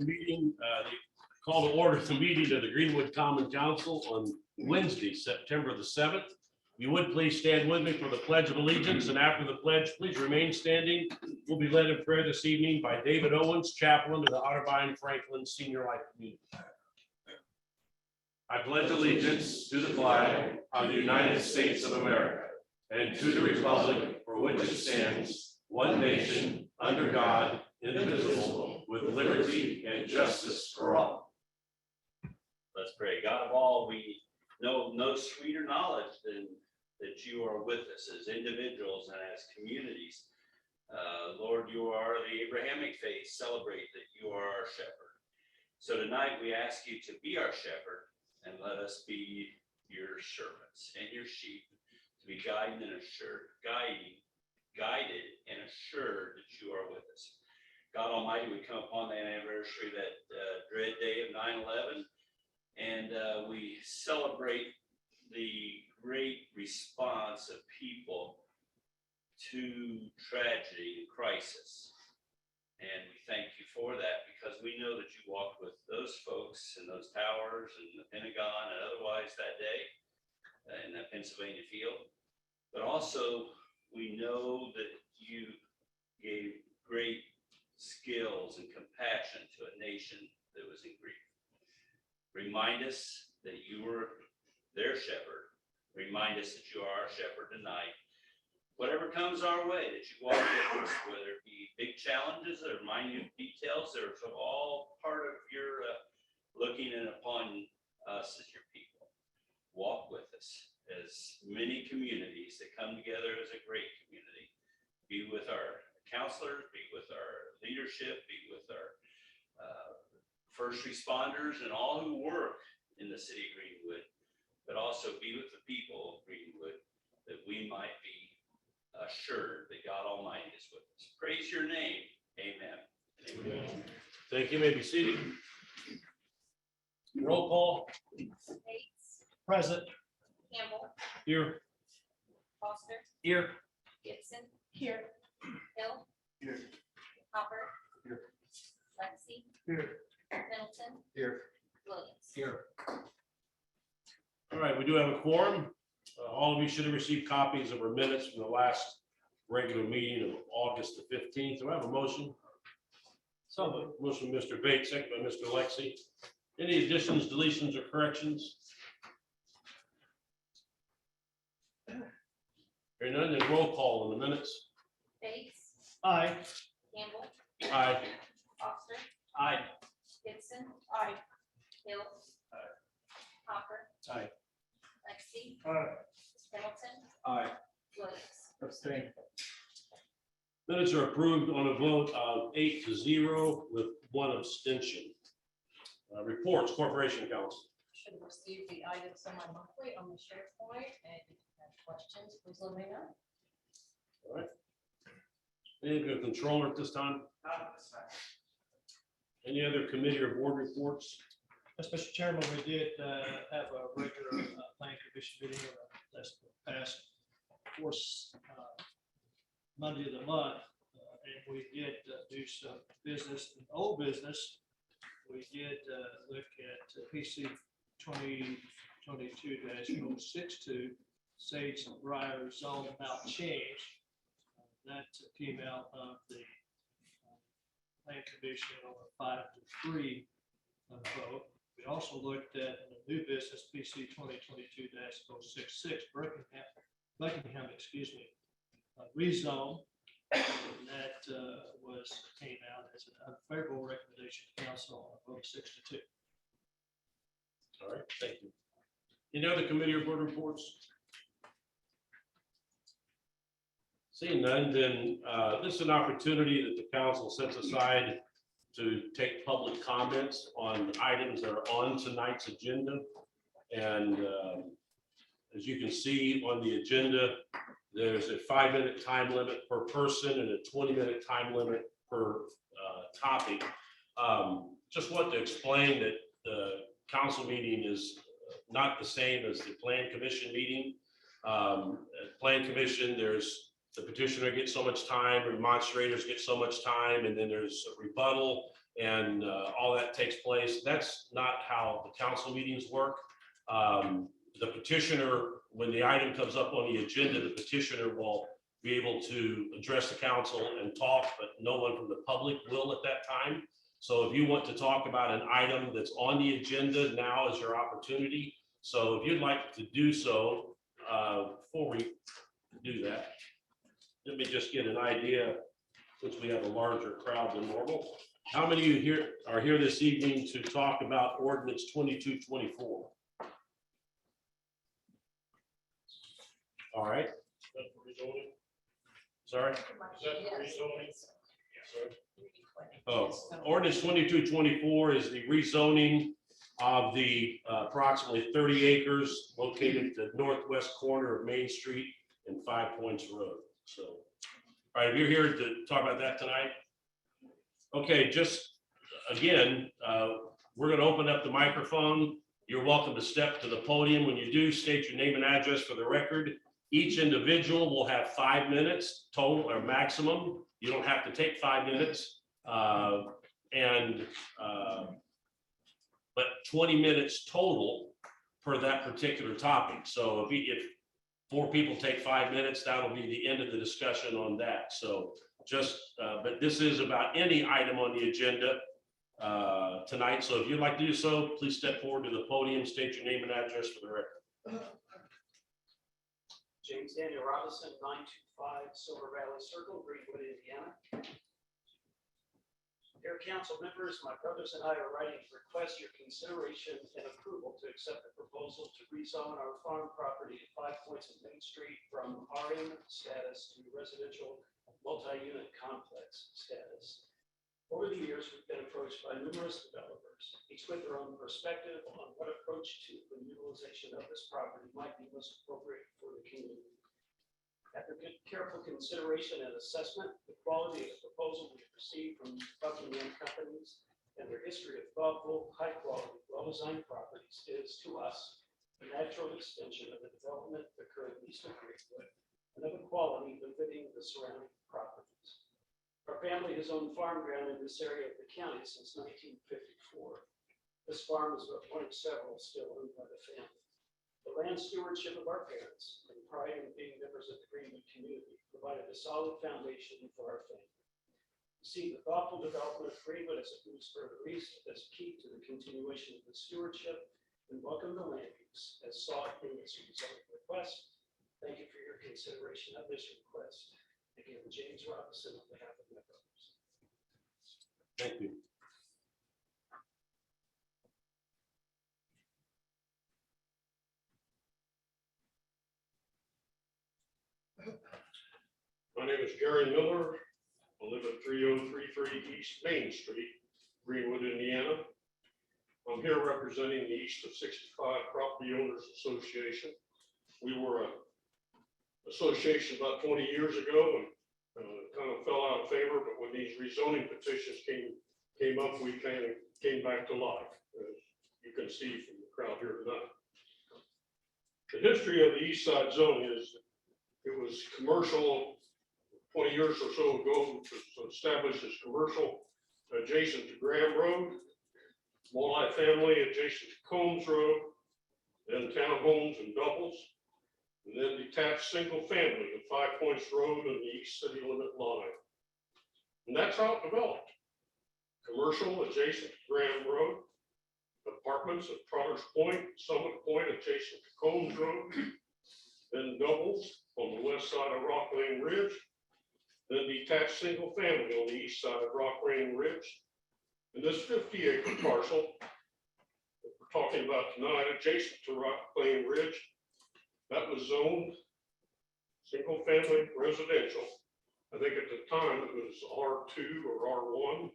Meeting, call to order the meeting of the Greenwood Common Council on Wednesday, September the 7th. You would please stand with me for the Pledge of Allegiance, and after the pledge, please remain standing. We'll be led in prayer this evening by David Owens, chaplain of the Otterbein Franklin Senior Life Community. I pledge allegiance to the flag of the United States of America and to the republic for which it stands, one nation, under God, indivisible, with liberty and justice for all. Let's pray. God of all, we know no sweeter knowledge than that you are with us as individuals and as communities. Lord, you are the Abrahamic faith. Celebrate that you are our shepherd. So tonight we ask you to be our shepherd and let us be your servants and your sheep, to be guided and assured that you are with us. God Almighty, we come upon the anniversary of that dread day of 9/11, and we celebrate the great response of people to tragedy and crisis. And we thank you for that, because we know that you walked with those folks in those towers and the Pentagon and otherwise that day in that Pennsylvania field. But also we know that you gave great skills and compassion to a nation that was in grief. Remind us that you were their shepherd. Remind us that you are our shepherd tonight. Whatever comes our way, that you walk with us, whether it be big challenges or minute details, they're all part of your looking in upon us as your people. Walk with us as many communities that come together as a great community. Be with our counselors, be with our leadership, be with our first responders and all who work in the city of Greenwood, but also be with the people of Greenwood, that we might be assured that God Almighty is with us. Praise your name. Amen. Amen. Thank you. May be seated. Roll call. Bates, Present. Campbell, Here. Foster, Here. Gibson. Here. Hill. Here. Hopper. Here. Lexi. Here. Middleton. Here. Williams. Here. All right, we do have a quorum. All of you should have received copies of our minutes from the last regular meeting of August the 15th. Do I have a motion? So, motion by Mr. Bates, second by Mr. Lexi. Any additions, deletions, or corrections? Hearing none, then roll call on the minutes. Bates, Aye. Campbell, Aye. Foster, Aye. Gibson. Aye. Hill. Aye. Hopper. Aye. Lexi. Aye. Middleton. Aye. Williams. Abstain. Minutes are approved on a vote of 8-0 with one abstention. Reports, Corporation Council. Should have received the items semi-monthly on the SharePoint, and if you have questions, please let me know. All right. Any other controller at this time? Any other committee or board reports? Yes, Mr. Chairman, we did have a regular plan commission meeting last past Monday of the month, and we did do some business, old business. We did look at PC 2022-062 Sage Briar Zone Mount Change. That came out of the plan commission on a 5-3 vote. We also looked at the new business PC 2022-066 Buckingham, rezone. That came out as an unfavorable recommendation to council on a vote 6-2. All right, thank you. Any other committee or board reports? Seeing none, then this is an opportunity that the council sets aside to take public comments on items that are on tonight's agenda. And as you can see on the agenda, there's a 5-minute time limit per person and a 20-minute time limit per topic. Just want to explain that the council meeting is not the same as the plan commission meeting. At plan commission, there's the petitioner gets so much time, remonstrators get so much time, and then there's a rebuttal, and all that takes place. That's not how the council meetings work. The petitioner, when the item comes up on the agenda, the petitioner will be able to address the council and talk, but no one from the public will at that time. So if you want to talk about an item that's on the agenda, now is your opportunity. So if you'd like to do so, before we do that, let me just get an idea, since we have a larger crowd than normal. How many of you here are here this evening to talk about ordinance 2224? All right. Sorry. Oh, ordinance 2224 is the rezoning of the approximately 30 acres located at the northwest corner of Main Street and Five Points Road. So, all right, you're here to talk about that tonight. Okay, just again, we're going to open up the microphone. You're welcome to step to the podium. When you do, state your name and address for the record. Each individual will have 5 minutes total or maximum. You don't have to take 5 minutes. But 20 minutes total per that particular topic. So if 4 people take 5 minutes, that'll be the end of the discussion on that. So just, but this is about any item on the agenda tonight. So if you'd like to do so, please step forward to the podium, state your name and address for the record. James Daniel Robinson, 925 Silver Valley Circle, Greenwood, Indiana. Dear council members, my brothers and I are writing to request your consideration and approval to accept the proposal to rezone our farm property at 5 Points of Main Street from RM status to residential multi-unit complex status. Over the years, we've been approached by numerous developers, each with their own perspective on what approach to the utilization of this property might be most appropriate for the community. After careful consideration and assessment, the quality of the proposal we received from Buckingham companies and their history of thoughtful, high-quality, well-designed properties is, to us, a natural extension of the development occurring east of Greenwood and of a quality befitting the surrounding properties. Our family has owned farm ground in this area of the county since 1954. This farm is one of several still owned by the family. The land stewardship of our parents and pride in being members of the Greenwood community provided a solid foundation for our family. We see the thoughtful development of Greenwood as it moves further east as key to the continuation of the stewardship and welcome the land use as sought in this rezoning request. Thank you for your consideration of this request. Again, James Robinson on behalf of my brothers. Thank you. My name is Gary Miller. I live at 3033 East Main Street, Greenwood, Indiana. I'm here representing the East of 65 Property Owners Association. We were an association about 20 years ago and kind of fell out of favor, but when these rezoning petitions came up, we kind of came back to life, as you can see from the crowd here tonight. The history of the East Side zone is it was commercial 20 years or so ago, which was established as commercial adjacent to Graham Road, multifamily adjacent to Combs Road, then townhomes and doubles, and then detached single family of 5 Points Road on the east city limit line. And that's how it developed. Commercial adjacent to Graham Road, apartments at Trotter's Point, Summit Point adjacent to Combs Road, then doubles on the west side of Rock Lane Ridge, then detached single family on the east side of Rock Lane Ridge. And this 50-acre parcel that we're talking about tonight, adjacent to Rock Lane Ridge, that was zoned single family residential. I think at the time it was R2 or R1.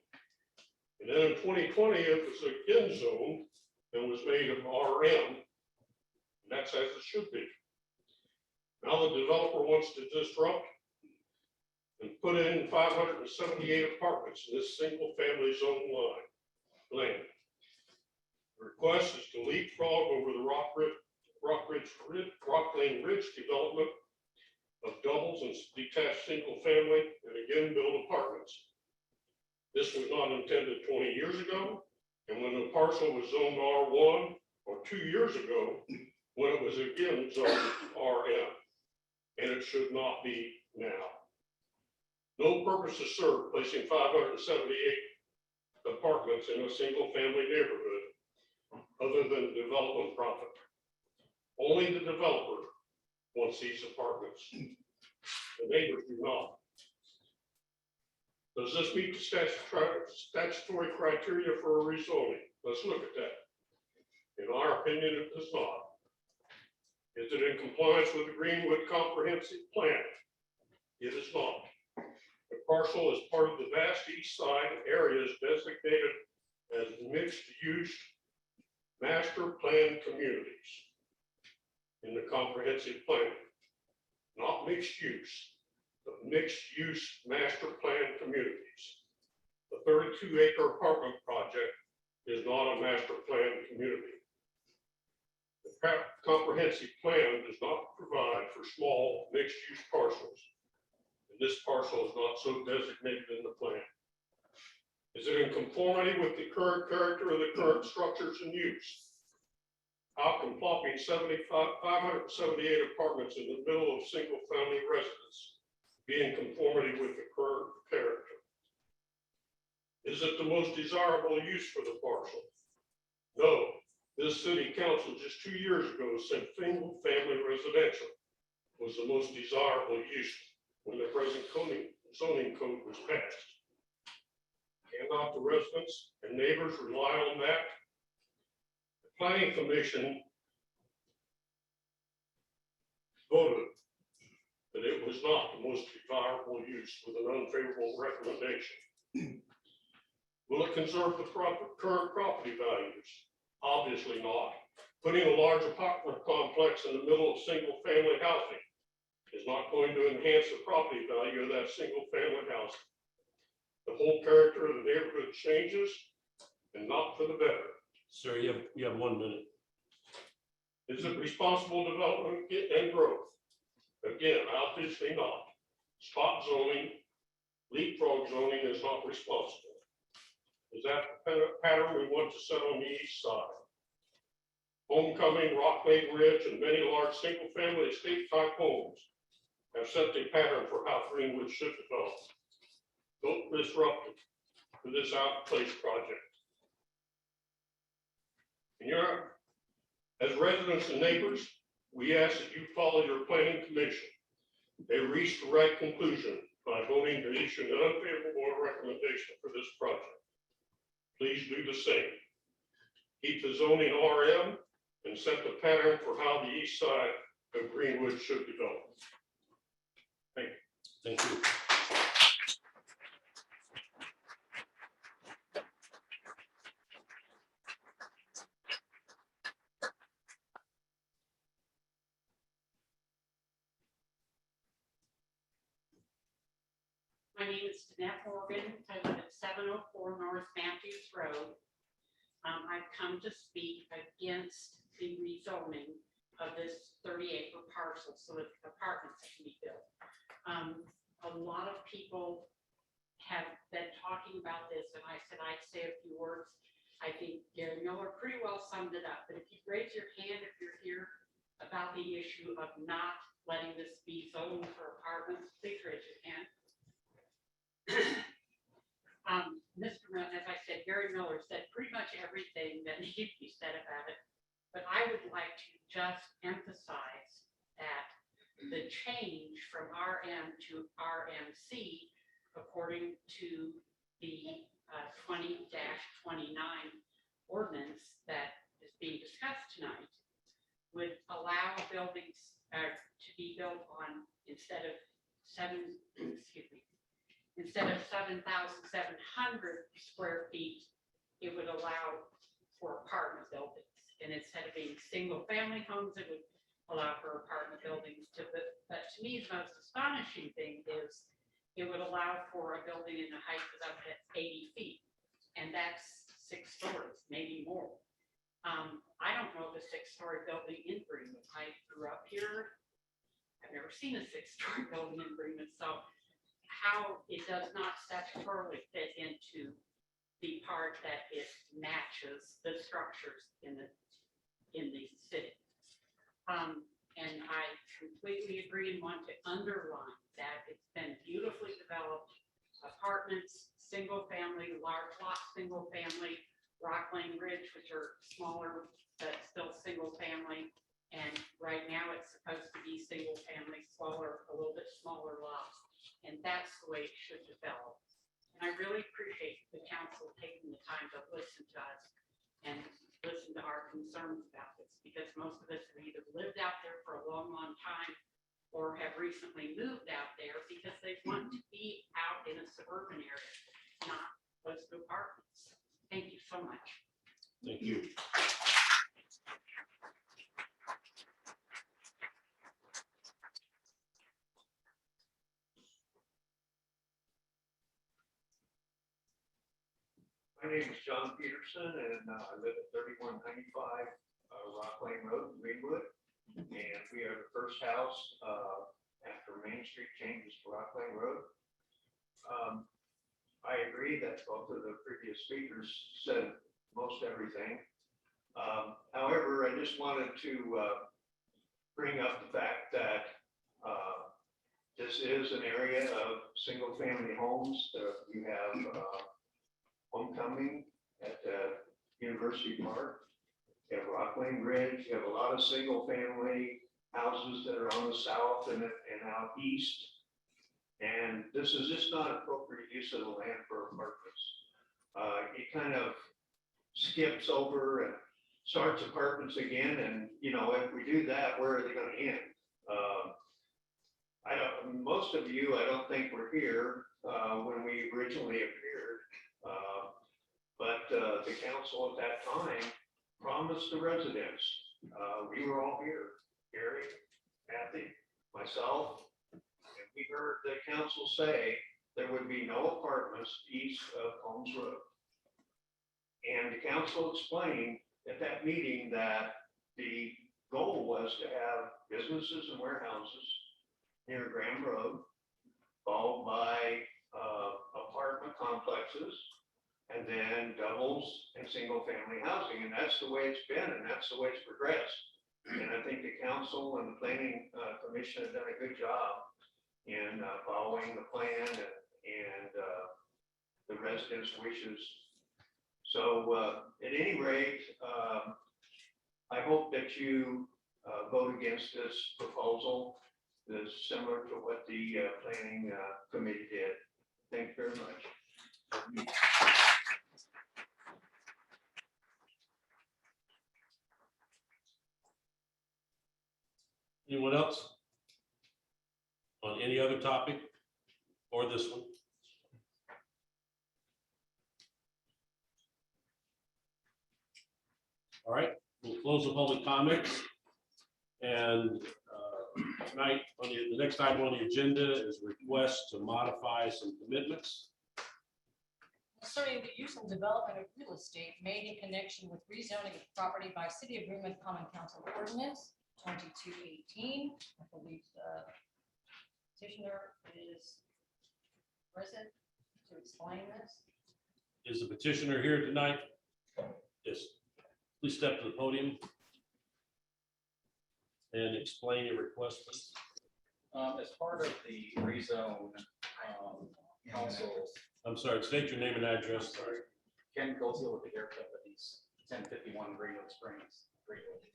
And then in 2020, it was again zoned and was made of RM. And that's as it should be. Now the developer wants to disrupt and put in 578 apartments in this single family zone land. The request is to leapfrog over the Rock Lane Ridge development of doubles and detached single family and again build apartments. This was not intended 20 years ago, and when the parcel was zoned R1, or 2 years ago, when it was again zoned RM, and it should not be now. No purpose is served placing 578 apartments in a single-family neighborhood other than development profit. Only the developer wants these apartments. The neighbors do not. Does this meet the statutory criteria for a rezoning? Let's look at that. In our opinion, it does not. Is it in compliance with the Greenwood Comprehensive Plan? It is not. The parcel is part of the vast east side areas designated as mixed-use master plan communities in the comprehensive plan. Not mixed use, but mixed-use master plan communities. The 32-acre apartment project is not a master plan community. The comprehensive plan does not provide for small mixed-use parcels. And this parcel is not so designated in the plan. Is it in conformity with the current character of the current structures and use? How can plopping 578 apartments in the middle of single-family residence be in conformity with the current character? Is it the most desirable use for the parcel? No. This city council just 2 years ago said single-family residential was the most desirable use when the present zoning code was passed. Cannot the residents and neighbors rely on that? The planning commission voted that it was not the most desirable use with an unfavorable recommendation. Will it conserve the current property values? Obviously not. Putting a large apartment complex in the middle of single-family housing is not going to enhance the property value of that single-family housing. The whole character of the neighborhood changes, and not for the better. Sir, you have 1 minute. Is it responsible development and growth? Again, obviously not. Spot zoning, leapfrog zoning is not responsible. Is that the pattern we want to set on the east side? Homecoming, Rockland Ridge, and many large single-family estate-type homes have set the pattern for how Greenwood should develop. Don't disrupt it for this out-of-place project. And as residents and neighbors, we ask that you follow your planning commission. They reached the right conclusion by voting to issue an unfavorable recommendation for this project. Please do the same. Keep the zoning RM and set the pattern for how the east side of Greenwood should develop. Thank you. My name is Danette Morgan. I live at 704 North Matthews Road. I've come to speak against the rezoning of this 30-acre parcel so that apartments can be built. A lot of people have been talking about this, and I said I'd say a few words. I think Gary Miller pretty well summed it up, but if you raise your hand if you're here about the issue of not letting this be zoned for apartments, please raise your hand. Mr. Mayor, as I said, Gary Miller said pretty much everything that needed to be said about it, but I would like to just emphasize that the change from RM to RMC, according to the 20-29 ordinance that is being discussed tonight, would allow buildings to be built on instead of 7,700 square feet, it would allow for apartment buildings. And instead of being single-family homes, it would allow for apartment buildings to, but to me, the most astonishing thing is it would allow for a building in the height of up to 80 feet. And that's 6 stories, maybe more. I don't know of a 6-story building in Greenwood. I grew up here. I've never seen a 6-story building in Greenwood. So how it does not statutorily fit into the part that it matches the structures in the city. And I completely agree and want to underline that it's been beautifully developed. Apartments, single family, large lot, single family, Rock Lane Ridge, which are smaller, but still single family. And right now it's supposed to be single family, smaller, a little bit smaller lots. And that's the way it should develop. And I really appreciate the council taking the time to listen to us and listen to our concerns about this, because most of us have either lived out there for a long, long time or have recently moved out there because they want to be out in a suburban area, not close to apartments. Thank you so much. Thank you. My name is John Peterson, and I live at 3195 Rock Lane Road, in Greenwood. And we are the first house after Main Street changes to Rock Lane Road. I agree that both of the previous speakers said most everything. However, I just wanted to bring up the fact that this is an area of single-family homes. You have Homecoming at University Park. You have Rock Lane Ridge. You have a lot of single-family houses that are on the south and out east. And this is just not appropriate use of the land for apartments. It kind of skips over and starts apartments again. And, you know, if we do that, where are they going to end? Most of you, I don't think were here when we originally appeared. But the council at that time promised the residents, we were all here, Gary, Kathy, myself, and we heard the council say there would be no apartments east of Holmes Road. And the council explained at that meeting that the goal was to have businesses and warehouses near Graham Road, followed by apartment complexes, and then doubles and single family housing. And that's the way it's been, and that's the way it's progressed. And I think the council and the planning commission have done a good job in following the plan and the residents' wishes. So at any rate, I hope that you vote against this proposal. That's similar to what the planning committee did. Thank you very much. Anyone else? On any other topic or this one? All right, we'll close the public comments. And tonight, on the next item on the agenda is request to modify some commitments. Concerning the use and development of real estate made in connection with rezoning of property by City of Greenwood Common Council Ordinance 2218. I believe the petitioner is present to explain this. Is the petitioner here tonight? Yes. Please step to the podium and explain your request, please. As part of the rezone, council, I'm sorry, state your name and address. Sorry. Ken Goziel with the Air Companies, 1051 Greenwood Springs, Greenwood.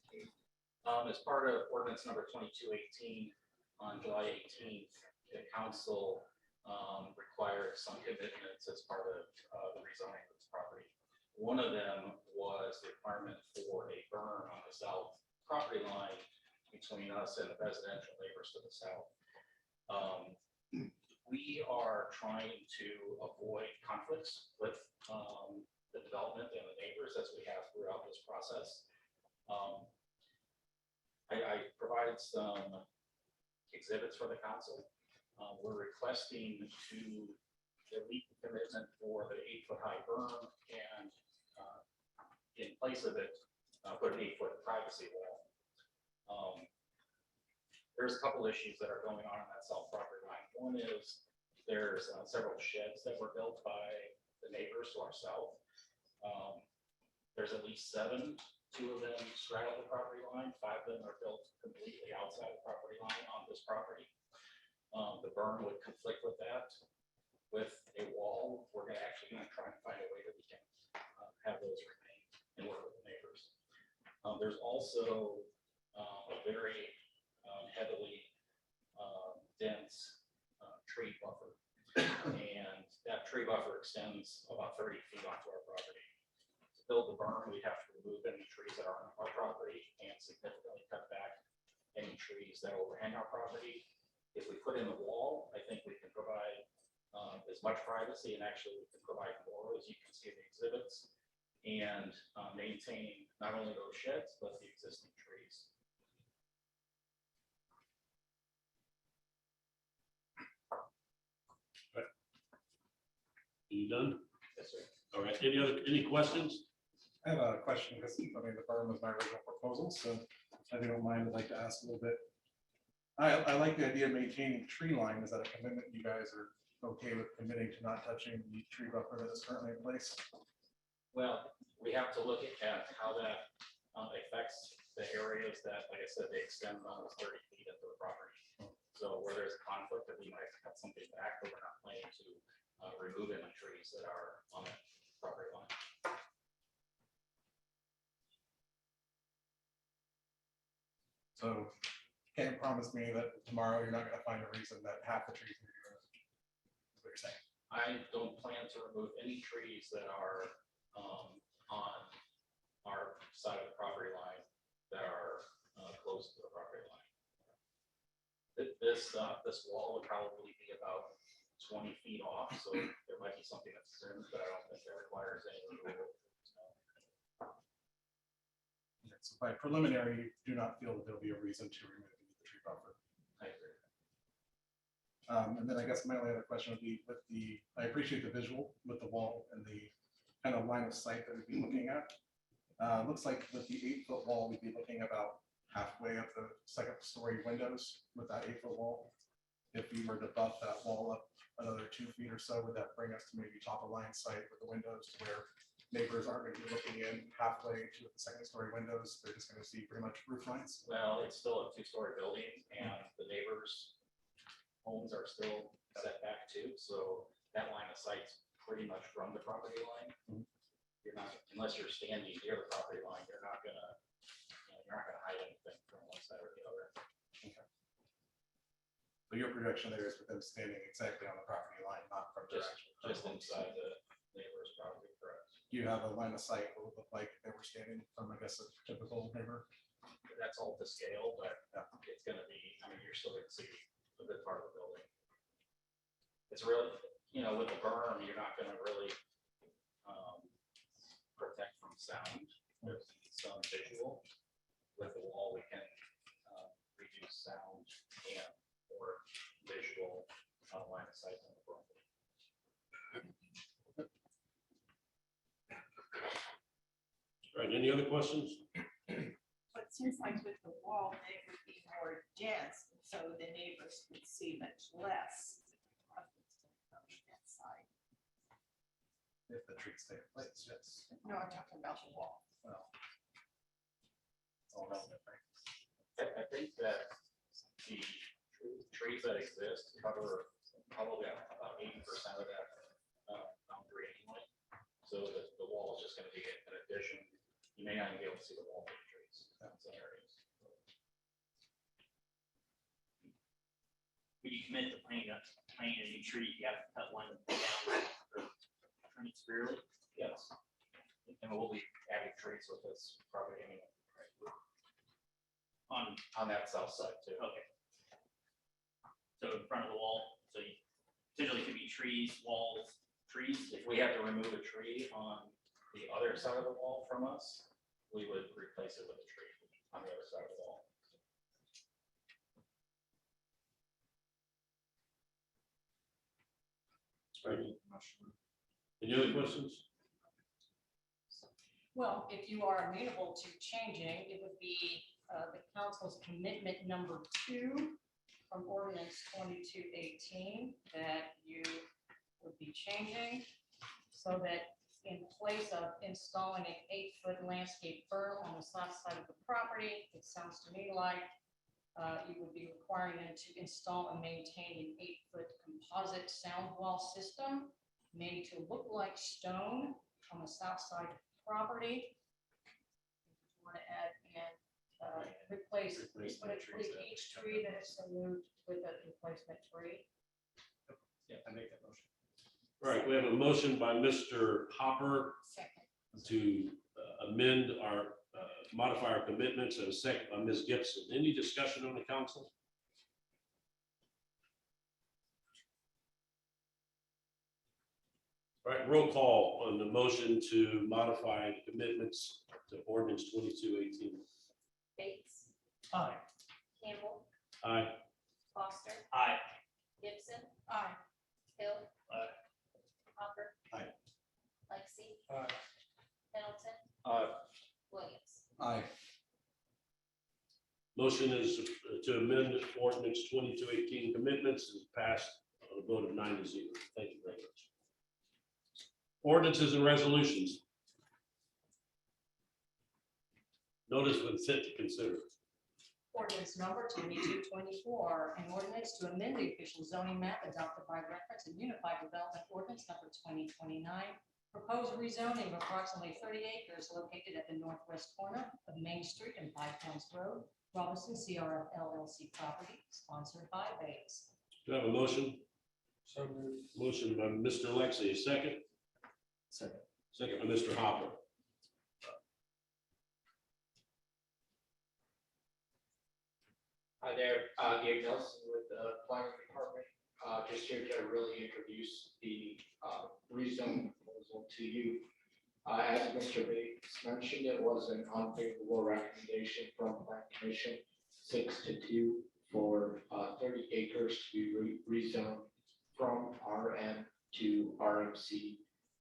As part of ordinance number 2218, on July 18th, the council required some commitments as part of the rezoning of this property. One of them was the requirement for a berm on the south property line between us and the residential neighbors to the south. We are trying to avoid conflicts with the development and the neighbors as we have throughout this process. I provided some exhibits for the council. We're requesting to delete the commitment for the 8-foot high berm and in place of it, put an 8-foot privacy wall. There's a couple issues that are going on that south property line. One is There's several sheds that were built by the neighbors to our south. There's at least 7, 2 of them straddle the property line, 5 of them are built completely outside the property line on this property. The berm would conflict with that. With a wall, we're gonna try and find a way that we can have those remain and work with the neighbors. There's also a very heavily dense tree buffer. And that tree buffer extends about 30 feet onto our property. To build the berm, we have to remove any trees that are on our property and significantly cut back any trees that overhang our property. If we put in the wall, I think we can provide as much privacy, and actually we can provide more, as you can see in the exhibits, and maintain not only those sheds, but the existing trees. You done? Yes, sir. All right, any questions? I have a question, because I mean, the berm was my original proposal, so if you don't mind, I'd like to ask a little bit. I like the idea of maintaining tree line. Is that a commitment you guys are okay with committing to not touching the tree buffer that is currently in place? Well, we have to look at how that affects the areas that, like I said, they extend almost 30 feet into the property. So where there's a conflict that we might cut something back, but we're not planning to remove any trees that are on that property line. So can't promise me that tomorrow you're not gonna find a reason that half the trees are gonna, is what you're saying. I don't plan to remove any trees that are on our side of the property line that are close to the property line. This wall would probably be about 20 feet off, so there might be something that's trimmed, but I don't think that requires any removal. So by preliminary, you do not feel that there'll be a reason to remove the tree buffer. I agree. And then I guess my only other question would be with I appreciate the visual with the wall and the kind of line of sight that we'd be looking at. Looks like with the 8-foot wall, we'd be looking about halfway up the 2nd-story windows with that 8-foot wall. If we were to buff that wall up another 2 feet or so, would that bring us to maybe top of line sight with the windows to where neighbors aren't going to be looking in halfway to the 2nd-story windows? They're just going to see pretty much roof lines. Well, it's still a 2-story building, and the neighbors' homes are still set back too, so that line of sight's pretty much from the property line. Mhm. You're not, unless you're standing near the property line, you're not gonna hide anything from one side or the other. So your projection there is with them standing exactly on the property line, not from Just direction. inside the neighbor's property, correct? Do you have a line of sight what would look like if they were standing from, I guess, a typical neighbor? That's all to scale, but it's gonna be, I mean, you're still gonna see a good part of the building. It's really, with the berm, you're not gonna really protect from sound. There's some visual. With the wall, we can reduce sound and or visual line of sight on the property. All right, any other questions? But it seems like with the wall, it would be more dense, so the neighbors would see much less of that side. If the trees stay in place, yes. No, I'm talking about the wall. Well, it's all relative, right? I think that the trees that exist cover probably about 80% of that boundary anyway. So the wall is just gonna be an addition. You may not even be able to see the wall for the trees in some areas. When you commit to planting a new tree, you have to cut one down or trim it severely. Yes. And we'll be adding trees with this property anyway. On that south side too. Okay. So in front of the wall, so you potentially could be trees, walls, trees. If we had to remove a tree on the other side of the wall from us, we would replace it with a tree on the other side of the wall. All right. Any other questions? Well, if you are amenable to changing, it would be the council's commitment number 2 from ordinance 2218 that you would be changing so that in place of installing an 8-foot landscape berm on the south side of the property, it sounds to me like you would be requiring them to install and maintain an 8-foot composite sound wall system made to look like stone on the south side of the property. Want to add and replace each tree that is removed with a replacement tree. Yeah, I make that motion. All right, we have a motion by Mr. Hopper Second. to amend our, modify our commitments, and a second by Ms. Gibson. Any discussion on the council? All right, roll call on the motion to modify the commitments to ordinance 2218. Bates, Aye. Campbell, Aye. Foster, Aye. Gibson, Aye. Hill. Aye. Hopper. Aye. Lexi. Aye. Pendleton. Aye. Williams. Aye. Motion is to amend ordinance 2218 commitments is passed on a vote of 9-0. Thank you very much. Ordinances and resolutions. Notice with fit to consider. Ordinance number 2224, an ordinance to amend the official zoning map adopted by reference and unified development ordinance number 2029. Proposed rezoning of approximately 30 acres located at the northwest corner of Main Street and Five Points Road, Robinson CRF LLC property, sponsored by Bates. Do I have a motion? So moved. Motion by Mr. Lexi, a second. Second. Second by Mr. Hopper. Hi there, Gabe Nelson with the planning department. Just here to really introduce the rezone proposal to you. As Mr. Bates mentioned, it was an unfavorable recommendation from Plan Commission, 6-2 for 30 acres to be rezoned from RM to RMC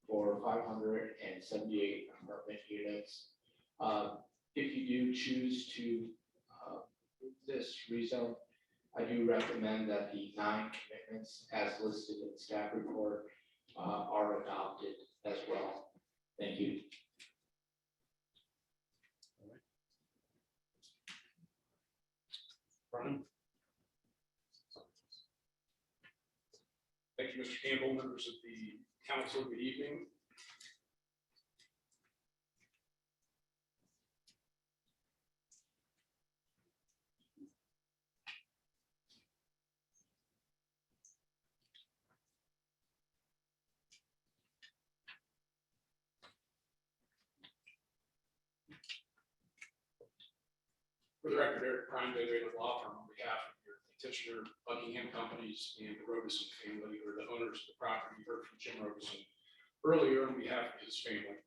for 578 apartment units. If you do choose to this rezone, I do recommend that the 9 commitments as listed in staff report are adopted as well. Thank you. Brian? Thank you, Mr. Campbell, members of the council, good evening. For the record, Eric Prime, Daily Law Firm, on behalf of your petitioner, Buckingham Companies, and the Robeson family, who are the owners of the property. You heard from Jim Robeson earlier on behalf of his family.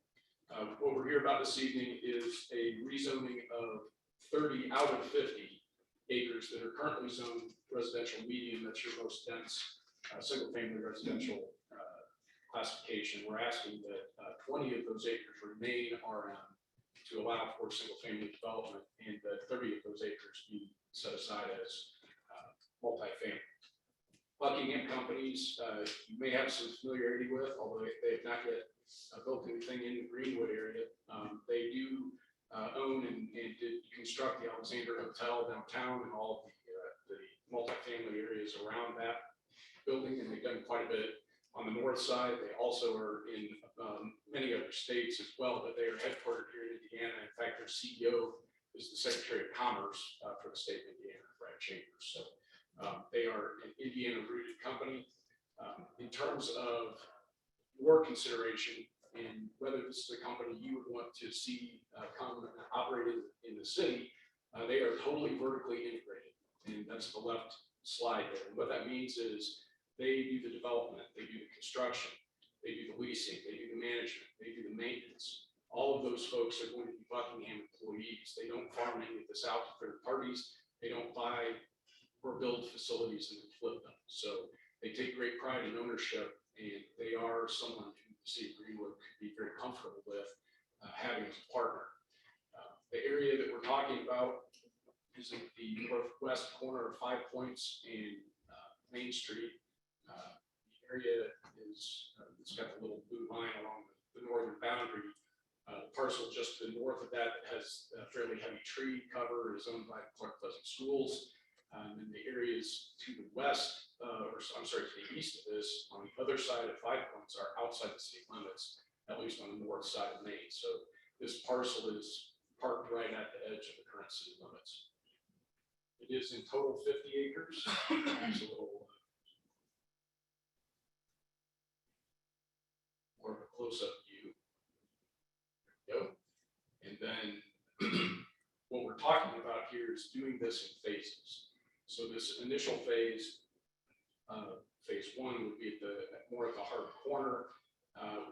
What we're here about this evening is a rezoning of 30 out of 50 acres that are currently zoned residential medium. That's your most dense single-family residential classification. We're asking that 20 of those acres remain RM to allow for single-family development, and 30 of those acres be set aside as multifamily. Buckingham Companies, you may have some familiarity with, although they have not yet built anything in the Greenwood area. They do own and did construct the Alexander Hotel downtown and all of the multifamily areas around that building, and they've done quite a bit on the north side. They also are in many other states as well, but they are headquartered here in Indiana. In fact, their CEO is the Secretary of Commerce for the state of Indiana, Brad Chambers. So they are an Indiana-rooted company. In terms of your consideration and whether this is a company you would want to see come and operate in the city, they are totally vertically integrated, and that's the left slide there. And what that means is they do the development, they do the construction, they do the leasing, they do the management, they do the maintenance. All of those folks are going to be Buckingham employees. They don't farm any of this out to third parties. They don't buy or build facilities and then flip them. So they take great pride in ownership, and they are someone who the city of Greenwood could be very comfortable with having as a partner. The area that we're talking about is at the northwest corner of Five Points and Main Street. The area is, it's got the little blue line along the northern boundary. The parcel just to the north of that has a fairly heavy tree cover, is owned by Clark Pleasant Schools. And the areas to the west, I'm sorry, to the east of this, on the other side of Five Points are outside the city limits, at least on the north side of Maine. So this parcel is parked right at the edge of the current city limits. It is in total 50 acres. It's a little more of a close-up view. There we go. And then what we're talking about here is doing this in phases. So this initial phase, phase one would be more at the hard corner,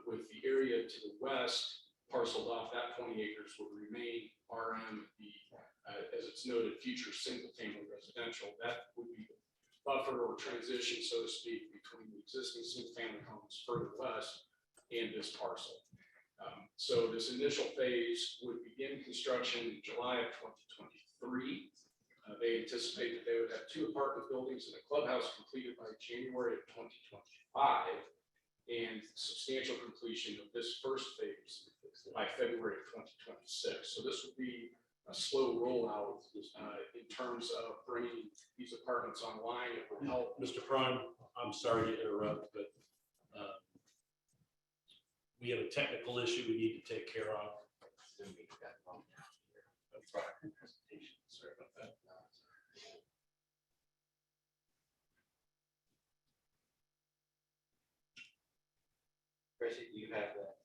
with the area to the west parceled off. That 20 acres would remain RM, as it's noted, future single-family residential. That would be the buffer or transition, so to speak, between the existing single-family homes further west and this parcel. So this initial phase would begin construction in July of 2023. They anticipate that they would have 2 apartment buildings and a clubhouse completed by January of 2025, and substantial completion of this first phase by February of 2026. So this would be a slow rollout in terms of bringing these apartments online. It will help. Mr. Prime, I'm sorry to interrupt, but we have a technical issue we need to take care of. Sorry about that. Tracy, do you have that?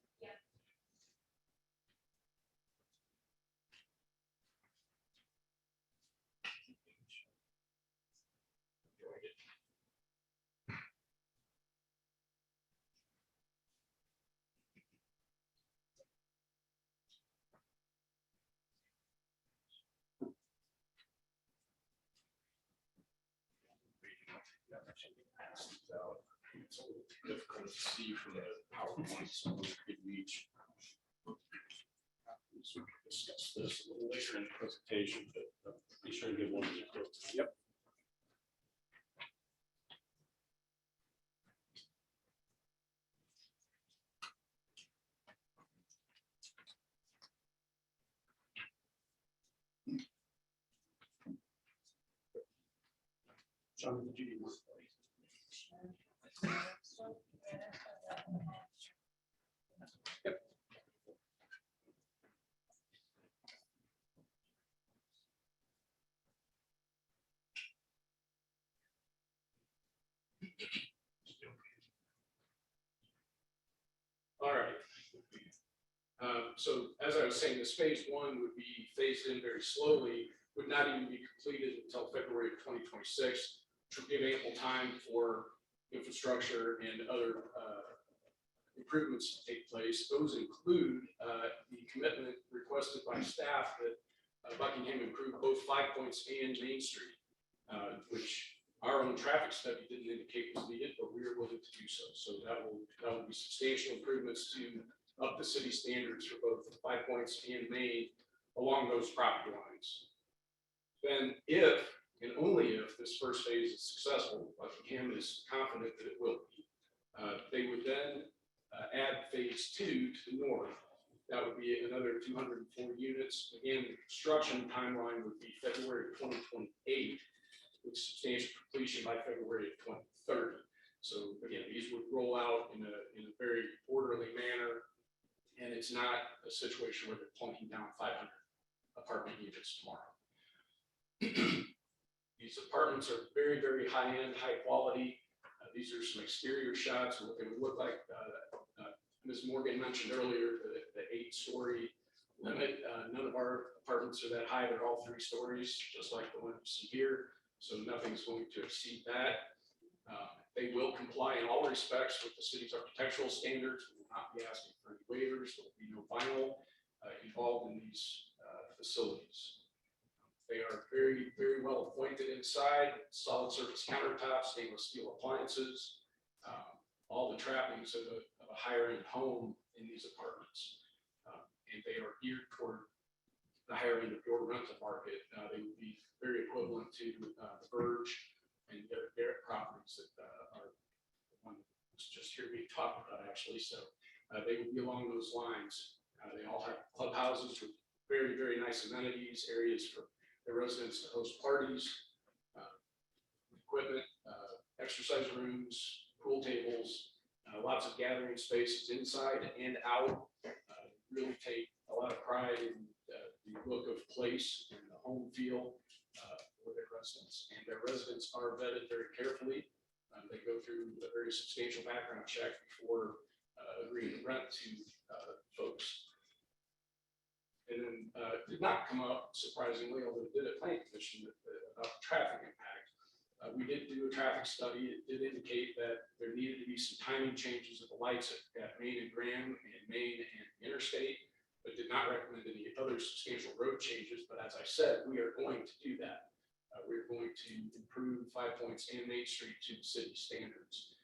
It's a little difficult to see from the PowerPoint, so we could reach. So we can discuss this a little later in the presentation, but be sure to give one of you. Yep. John, did you need more? Yep. All right. So as I was saying, this phase one would be phased in very slowly, would not even be completed until February of 2026, which would give ample time for infrastructure and other improvements to take place. Those include the commitment requested by staff that Buckingham improve both Five Points and Main Street, which our own traffic study didn't indicate was needed, but we are willing to do so. So that will be substantial improvements to up the city standards for both Five Points and Main along those property lines. Then if, and only if, this first phase is successful, Buckingham is confident that it will be, they would then add phase two to the north. That would be another 204 units. Again, the construction timeline would be February of 2028, with substantial completion by February of 2030. So again, these would roll out in a very orderly manner, and it's not a situation where they're plunking down 500 apartment units tomorrow. These apartments are very, very high-end, high quality. These are some exterior shots of what they would look like. Ms. Morgan mentioned earlier the 8-story limit. None of our apartments are that high. They're all 3 stories, just like the one you see here. So nothing's going to exceed that. They will comply in all respects with the city's architectural standards. We will not be asking for any waivers. There will be no vinyl involved in these facilities. They are very, very well appointed inside, solid surface countertops, stainless steel appliances, all the trappings of a higher end home in these apartments. And they are geared toward the higher end of your rental market. They would be very equivalent to the Verge and the other Garrett properties that are the one that's just here being talked about, actually. So they would be along those lines. They all have clubhouses with very, very nice amenities, areas for their residents to host parties, equipment, exercise rooms, pool tables, lots of gathering spaces inside and out. Really take a lot of pride in the look of place and the home feel for their residents. And their residents are vetted very carefully. They go through a very substantial background check before agreeing to rent to folks. And then did not come up surprisingly, although it did at Planning Commission, about the traffic impact. We did do a traffic study. It did indicate that there needed to be some timing changes of the lights at Main and Graham and Main and Interstate, but did not recommend any other substantial road changes. But as I said, we are going to do that. We're going to improve 5 Points and Main Street to city standards,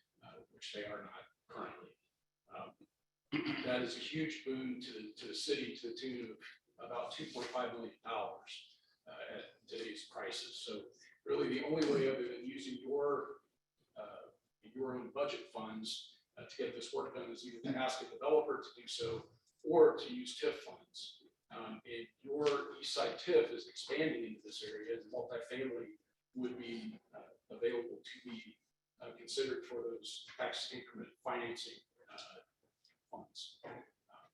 which they are not currently. That is a huge boon to the city to the tune of about $2.5 million at today's prices. So really the only way other than using your own budget funds to get this work done is either to ask a developer to do so or to use TIF funds. And your Eastside TIF is expanding into this area, and multifamily would be available to be considered for those tax increment financing funds.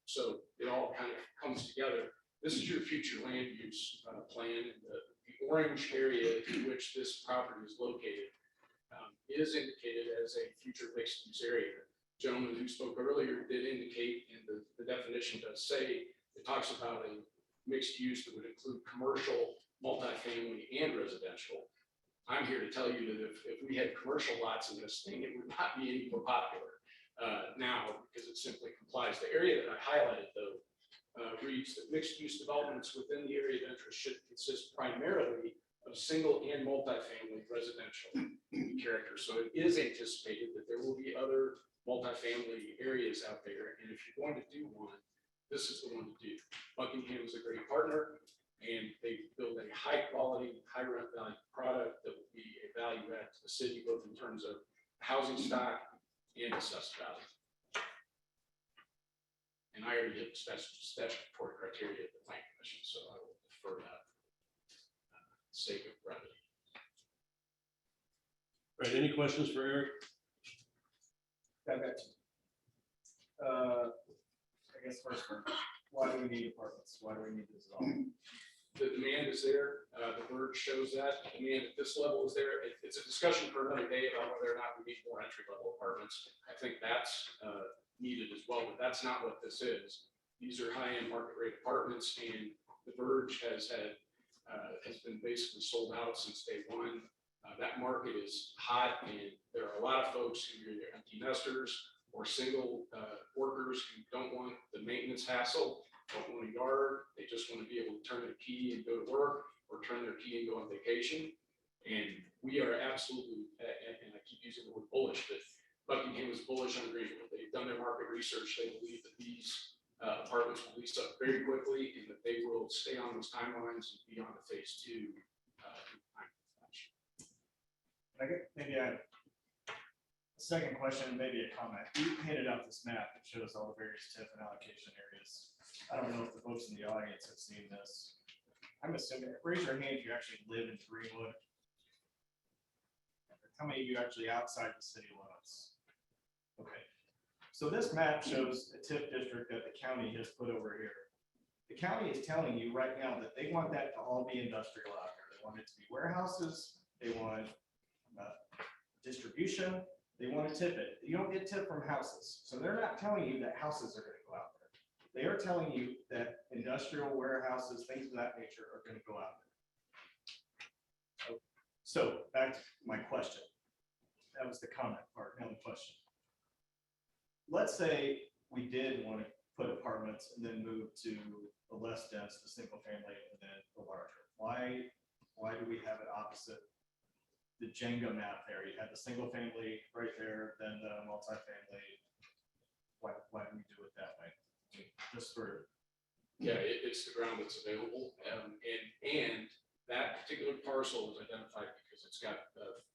So it all kind of comes together. This is your future land use plan. And the orange area in which this property is located is indicated as a future mixed use area. The gentleman who spoke earlier did indicate, and the definition does say, it talks about a mixed use that would include commercial, multifamily, and residential. I'm here to tell you that if we had commercial lots in this thing, it would not be any more popular now because it simply complies. The area that I highlighted, though, reads that mixed-use developments within the area of interest should consist primarily of single and multifamily residential character. So it is anticipated that there will be other multifamily areas out there, and if you're going to do one, this is the one to do. Buckingham is a great partner, and they build a high-quality, high-rent value product that will be a value add to the city, both in terms of housing stock and assessed value. And I already did the statutory criteria of the Planning Commission, so I will defer that sake of brevity. All right, any questions for Eric? I guess first, why do we need apartments? Why do we need this at all? The demand is there. The Verge shows that. The demand at this level is there. It's a discussion for another day about whether or not we need more entry-level apartments. I think that's needed as well, but that's not what this is. These are high-end market rate apartments, and the Verge has been basically sold out since day one. That market is hot, and there are a lot of folks who are either empty nesters or single workers who don't want the maintenance hassle, don't want a yard. They just want to be able to turn their key and go to work, or turn their key and go on vacation. And we are absolutely, and I keep using the word bullish, but Buckingham is bullish on Greenwood. They've done their market research. They believe that these apartments will lease up very quickly, and that they will stay on those timelines and be on to phase 2. I get maybe a second question, maybe a comment. You painted out this map that shows all the various TIF and allocation areas. I don't know if the folks in the audience have seen this. I'm assuming, raise your hand if you actually live in Greenwood. How many of you actually outside the city limits? Okay. So this map shows a TIF district that the county has put over here. The county is telling you right now that they want that to all be industrial out there. They want it to be warehouses. They want distribution. They want to tip it. You don't get tip from houses. So they're not telling you that houses are going to go out there. They are telling you that industrial warehouses, things of that nature are going to go out there. So back to my question. That was the comment part. Now the question. Let's say we did want to put apartments and then move to the less dense, the single family, and then the larger. Why do we have it opposite the Jenga map there? You had the single family right there, then the multifamily. Why do we do it that way? Just for Yeah, it's the ground that's available, and that particular parcel is identified because it's got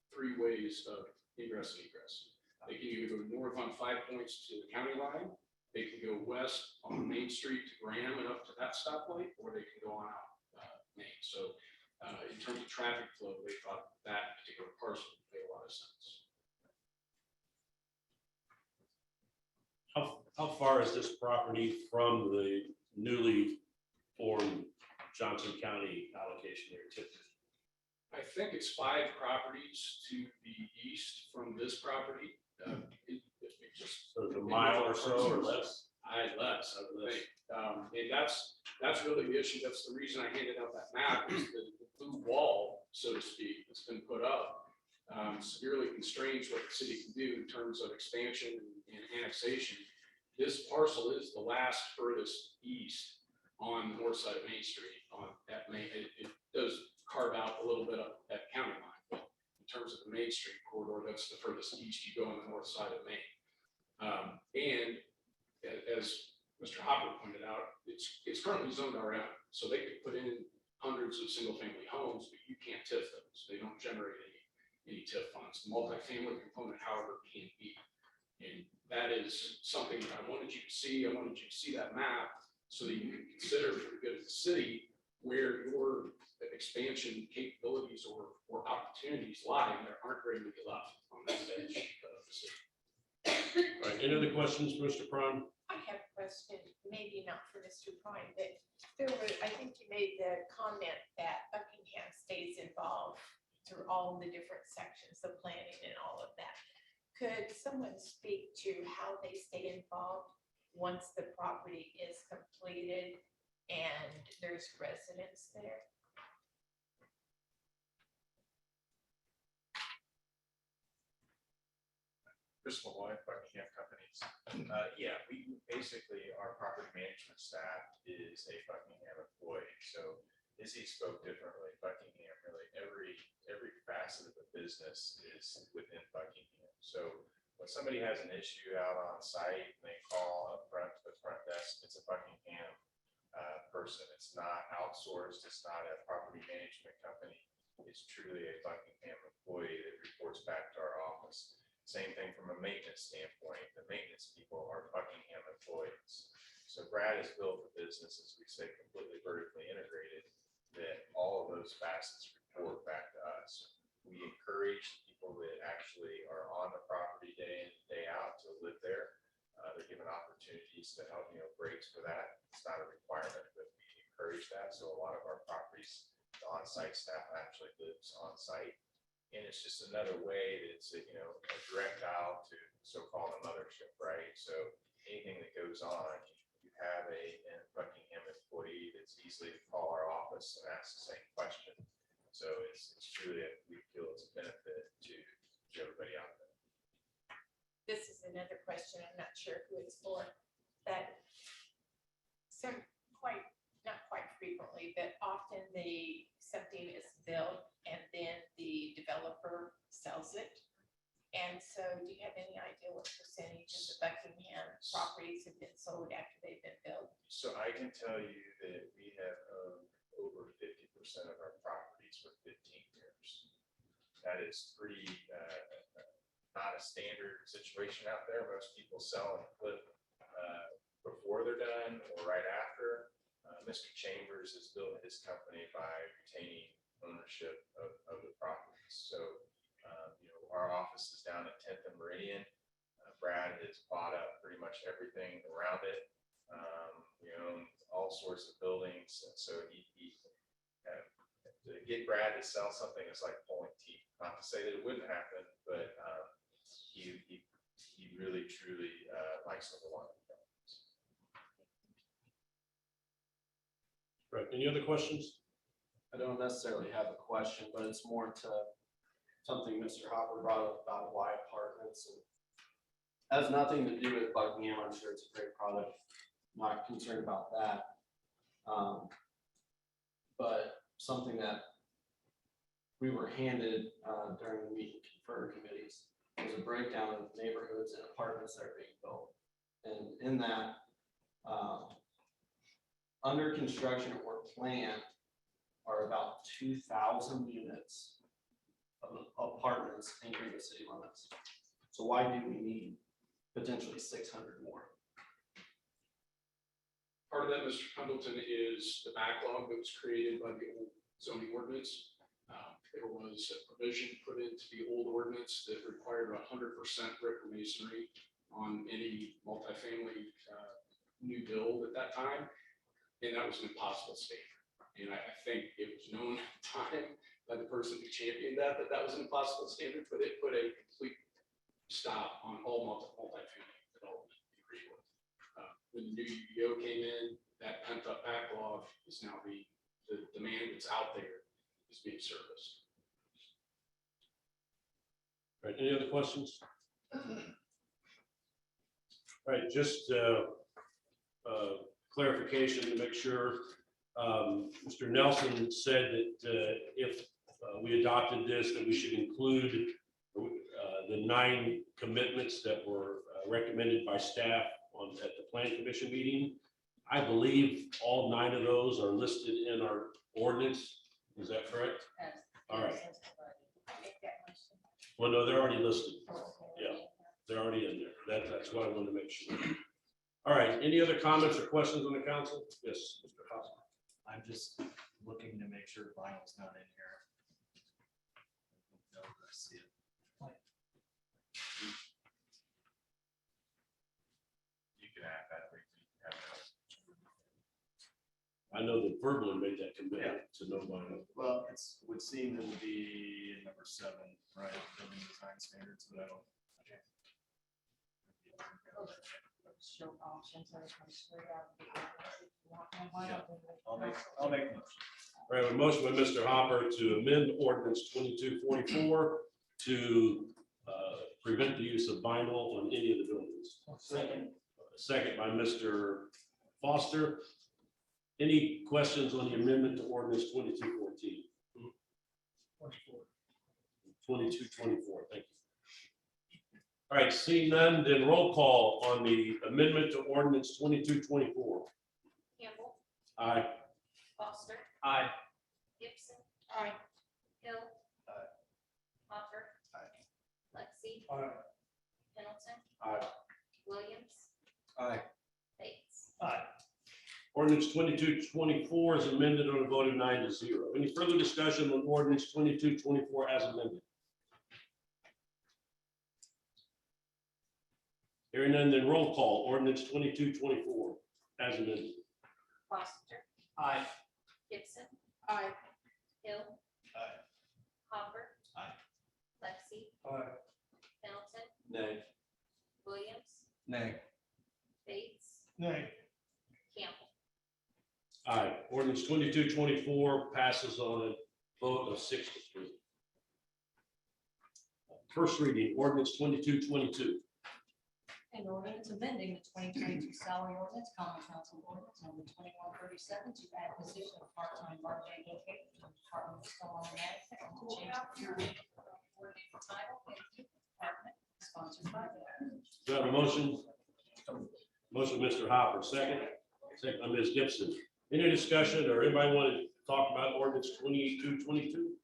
3 ways of ingress and egress. They can either go north on 5 Points to the county line, they can go west on Main Street to Graham and up to that stoplight, or they can go on out Main. So in terms of traffic flow, they thought that particular parcel made a lot of sense. How far is this property from the newly formed Johnson County allocation area typically? I think it's 5 properties to the east from this property. It just. So it's a mile or so or less? Less, I would think. And that's really the issue. That's the reason I handed out that map, is the blue wall, so to speak, that's been put up severely constrains what the city can do in terms of expansion and annexation. This parcel is the last furthest east on the north side of Main Street at Main. It does carve out a little bit up at county line, but in terms of the Main Street corridor, that's the furthest east you go on the north side of Main. And as Mr. Hopper pointed out, it's currently zoned RM, so they could put in hundreds of single-family homes, but you can't TIF those. They don't generate any TIF funds. The multifamily component, however, can be. And that is something that I wanted you to see. I wanted you to see that map so that you can consider, for the good of the city, where your expansion capabilities or opportunities lie, and there aren't very many left on this edge of the city. All right, any other questions, Mr. Prime? I have a question, maybe not for Mr. Prime, but I think you made the comment that Buckingham stays involved through all the different sections of planning and all of that. Could someone speak to how they stay involved once the property is completed and there's residents there? Chris Malloy, Buckingham Companies. Yeah, we basically, our property management staff is a Buckingham employee. So Izzy spoke differently. Buckingham, really, every facet of the business is within Buckingham. So when somebody has an issue out on site, they call up front to the front desk, it's a Buckingham person. It's not outsourced. It's not a property management company. It's truly a Buckingham employee that reports back to our office. Same thing from a maintenance standpoint. The maintenance people are Buckingham employees. So Brad has built the business, as we say, completely vertically integrated, that all of those facets report back to us. We encourage people that actually are on the property day in, day out to live there. They're given opportunities to help, breaks for that. It's not a requirement, but we encourage that. So a lot of our properties, the on-site staff actually lives on-site. And it's just another way that it's a direct out to so-called a mothership, right? So anything that goes on, you have a Buckingham employee that's easily to call our office and ask the same question. So it's truly, we feel it's a benefit to everybody out there. This is another question, I'm not sure who it's for, that not quite frequently, but often something is built and then the developer sells it. And so do you have any idea what percentage of the Buckingham properties have been sold after they've been built? So I can tell you that we have owned over 50% of our properties for 15 years. That is pretty, not a standard situation out there. Most people sell and flip before they're done or right after. Mr. Chambers has built his company by retaining ownership of the properties. So, our office is down at 10th and Meridian. Brad has bought up pretty much everything around it. We own all sorts of buildings. And so to get Brad to sell something is like pulling teeth. Not to say that it wouldn't happen, but he really, truly likes the one. Right, any other questions? I don't necessarily have a question, but it's more to something Mr. Hopper brought up about Y apartments, and has nothing to do with Buckingham. I'm sure it's a great product. Not concerned about that. But something that we were handed during the meet and confer committees was a breakdown of neighborhoods and apartments that are being built. And in that, under construction or planned are about 2,000 units of apartments in Greenwood city limits. So why do we need potentially 600 more? Part of that, Mr. Pendleton, is the backlog that was created by the old zoning ordinance. There was a provision put into the old ordinance that required 100% brick or masonry on any multifamily new build at that time. And that was an impossible standard. And I think it was known at the time by the person who championed that that was an impossible standard, but it put a complete stop on all multifamily development in Greenwood. When the new UDO came in, that pent up backlog is now the demand that's out there is being serviced. All right, any other questions? All right, just clarification to make sure. Mr. Nelson said that if we adopted this, that we should include the 9 commitments that were recommended by staff at the Plan Commission meeting. I believe all 9 of those are listed in our ordinance. Is that correct? All right. Well, no, they're already listed. Yeah, they're already in there. That's what I wanted to make sure. All right, any other comments or questions on the council? Yes, Mr. Hosmer. I'm just looking to make sure vinyl's not in here. No, I see it. You can add that. I know that verbally made that commitment to nobody. Well, would seem to be in number 7, right? Building design standards, but I don't. Show options that come straight out of the ordinance. I'll make a motion. All right, a motion by Mr. Hopper to amend ordinance 2244 to prevent the use of vinyl on any of the buildings. Second by Mr. Foster. Any questions on the amendment to ordinance 2214? 2224, thank you. All right, seeing none, then roll call on the amendment to ordinance 2224. Campbell, Aye. Foster, Aye. Gibson, Aye. Hill. Aye. Hopper. Aye. Lexi. Aye. Pendleton. Aye. Williams. Aye. Bates. Aye. Ordinance 2224 is amended on a vote of 9-0. Any further discussion on ordinance 2224 as amended? Hearing none, then roll call, ordinance 2224 as amended. Foster. Aye. Gibson. Aye. Hill. Aye. Hopper. Aye. Lexi. Aye. Pendleton. Nay. Williams. Nay. Bates. Nay. Campbell. Aye. Ordinance 2224 passes on a vote of 6-3. First reading, ordinance 2222. An ordinance amending the 2022 salary ordinance, common council ordinance number 2137 to add position of part-time bargaining located in the Department of Stormwater Management and to change the period for the title in the department, sponsored by the. Do I have a motion? Motion, Mr. Hopper, second. Second by Ms. Gibson. Any discussion or anybody want to talk about ordinance 2222?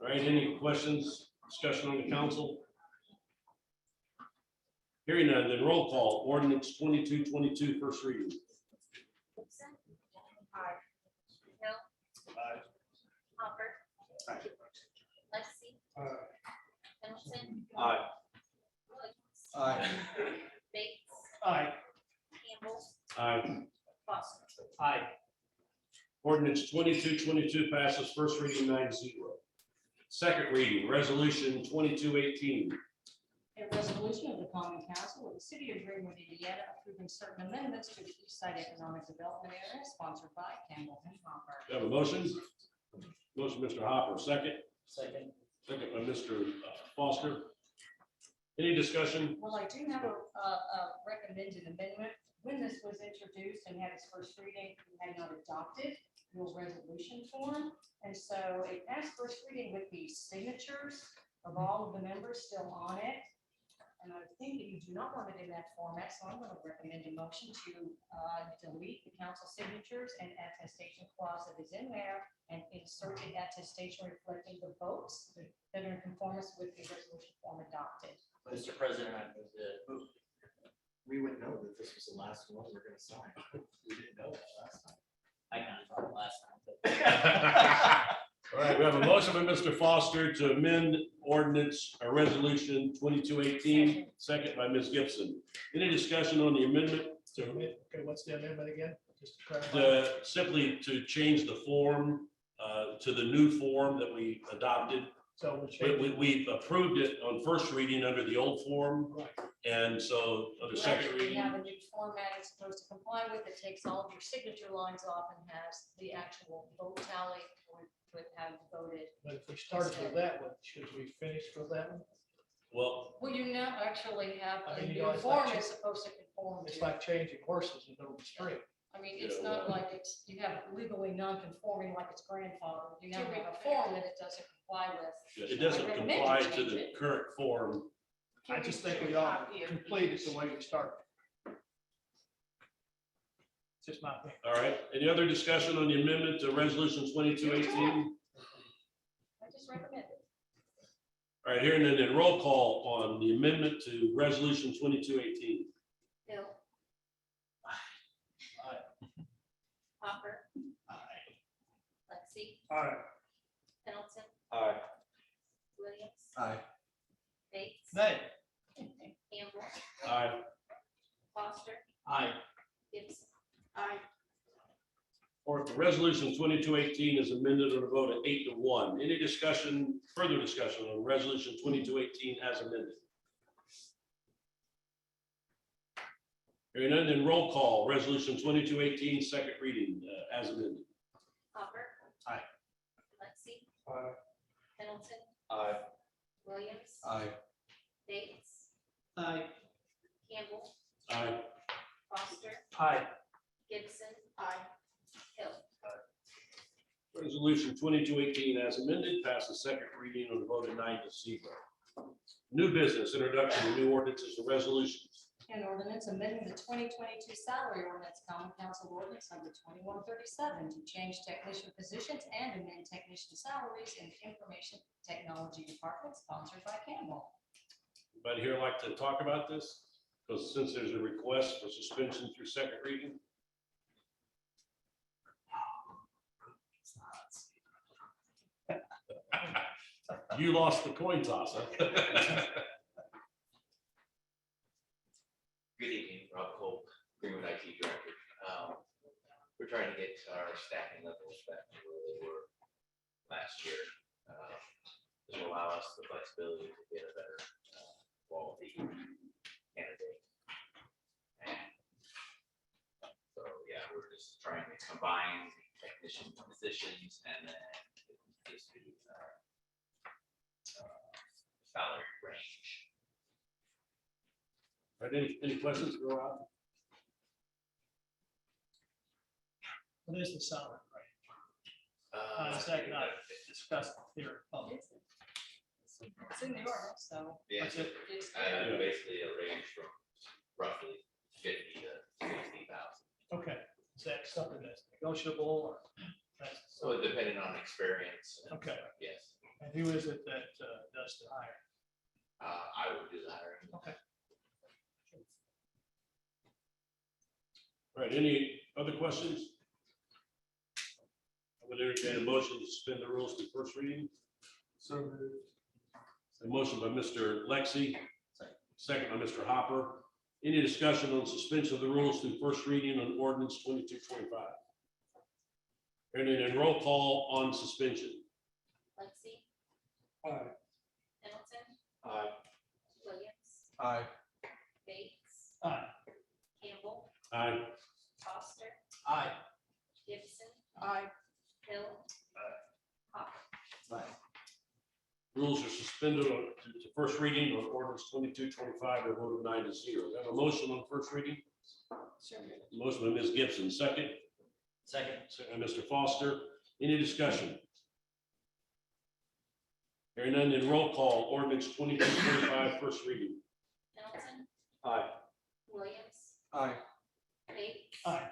All right, any questions, discussion on the council? Hearing none, then roll call, ordinance 2222, first reading. Gibson. Aye. Hill. Aye. Hopper. Aye. Lexi. Pendleton. Aye. Williams. Aye. Bates. Aye. Campbell. Aye. Foster. Aye. Ordinance 2222 passes first reading 9-0. Second reading, resolution 2218. A resolution of the common council of the city of Greenwood, Indiana, approving certain amendments to the East Side Economic Development Area, sponsored by Campbell and Hopper. Do I have a motion? Motion, Mr. Hopper, second. Second. Second by Mr. Foster. Any discussion? Well, I do have a recommended amendment. When this was introduced and had its first reading, we had not adopted your resolution form. And so it passed first reading with the signatures of all of the members still on it. and I think that you do not want it in that format, so I'm going to recommend a motion to delete the council signatures and attestation clause that is in there and insert the attestation reflecting the votes that are in conformance with the resolution form adopted. Mr. President, I move that. We would know that this was the last one we're gonna sign. We didn't know that last time. I kind of thought last time, but. All right, we have a motion by Mr. Foster to amend ordinance or resolution 2218, second by Ms. Gibson. Any discussion on the amendment? Okay, what's the amendment again? Just to clarify. Simply to change the form to the new form that we adopted. So we're changing. We approved it on first reading under the old form. Right. And so on the You second actually reading, have a new format it's supposed to comply with. It takes all of your signature lines off and has the actual vote tally with how you voted. But if we started with that one, should we finish with that one? well, Well, you now actually have I a mean, you new know, it's form like- is supposed to conform It's to. like changing horses in the middle of the street. I mean, it's Yeah, not well- like it's, you have legally non-conforming like it's grandfather. You now To have a be form that it doesn't comply with. it doesn't I recommend comply you to change the it. current form. I just think we ought to complete it the way we started. It's just my opinion. All right, any other discussion on the amendment to resolution 2218? I just recommend it. All right, hearing none, then roll call on the amendment to resolution 2218. Bill. Hopper. Lexi. All right. Pendleton. Aye. Williams. Aye. Bates. Nay. Campbell. Aye. Foster. Aye. Gibson. Aye. Or the resolution 2218 is amended on a vote of 8-1. Any discussion, further discussion on resolution 2218 as amended? Hearing none, then roll call, resolution 2218, second reading as amended. Hopper. Aye. Lexi. Aye. Pendleton. Aye. Williams. Aye. Bates. Aye. Campbell. Aye. Foster. Aye. Gibson. Aye. Hill. Resolution 2218 as amended passes second reading on a vote of 9-0. New business, introduction of new ordinances and resolutions. An ordinance amending the 2022 salary ordinance, common council ordinance number 2137 to change technician positions and amend technician salaries in the information technology department sponsored by Campbell. Anybody here like to talk about this? Because since there's a request for suspension through second reading. You lost the coin toss, huh? Good evening, Rob Cole, Greenwood IT Director. We're trying to get our staffing levels back to where they were last year. This will allow us the flexibility to get a better quality candidate. And so, yeah, we're just trying to combine the technician positions and then just the salary range. All right, any questions, Rob? What is the salary range? Uh, Is that not discussed here? Oh, It's in the ordinance, so. Yeah, That's it. it's- basically a range from roughly 50 to 60,000. Okay, is that something that's negotiable or? That's So depending on experience. and, Okay. Yes, And who is it that does the hire? I would do the hiring. Okay. All right, any other questions? I would entertain a motion to suspend the rules to first reading. So moved. A motion by Mr. Lexi, second by Mr. Hopper. Any discussion on suspension of the rules through first reading on ordinance 2225? And then roll call on suspension. Lexi. Aye. Pendleton. Aye. Williams. Aye. Bates. Aye. Campbell. Aye. Foster. Aye. Gibson. Aye. Hill. Hopper. Rules are suspended to first reading on ordinance 2225 by a vote of 9-0. Have a motion on first reading? Motion by Ms. Gibson, second. Second. Second by Mr. Foster. Any discussion? Hearing none, then roll call, ordinance 2225, first reading. Pendleton, Aye. Williams, Aye. Bates. Aye.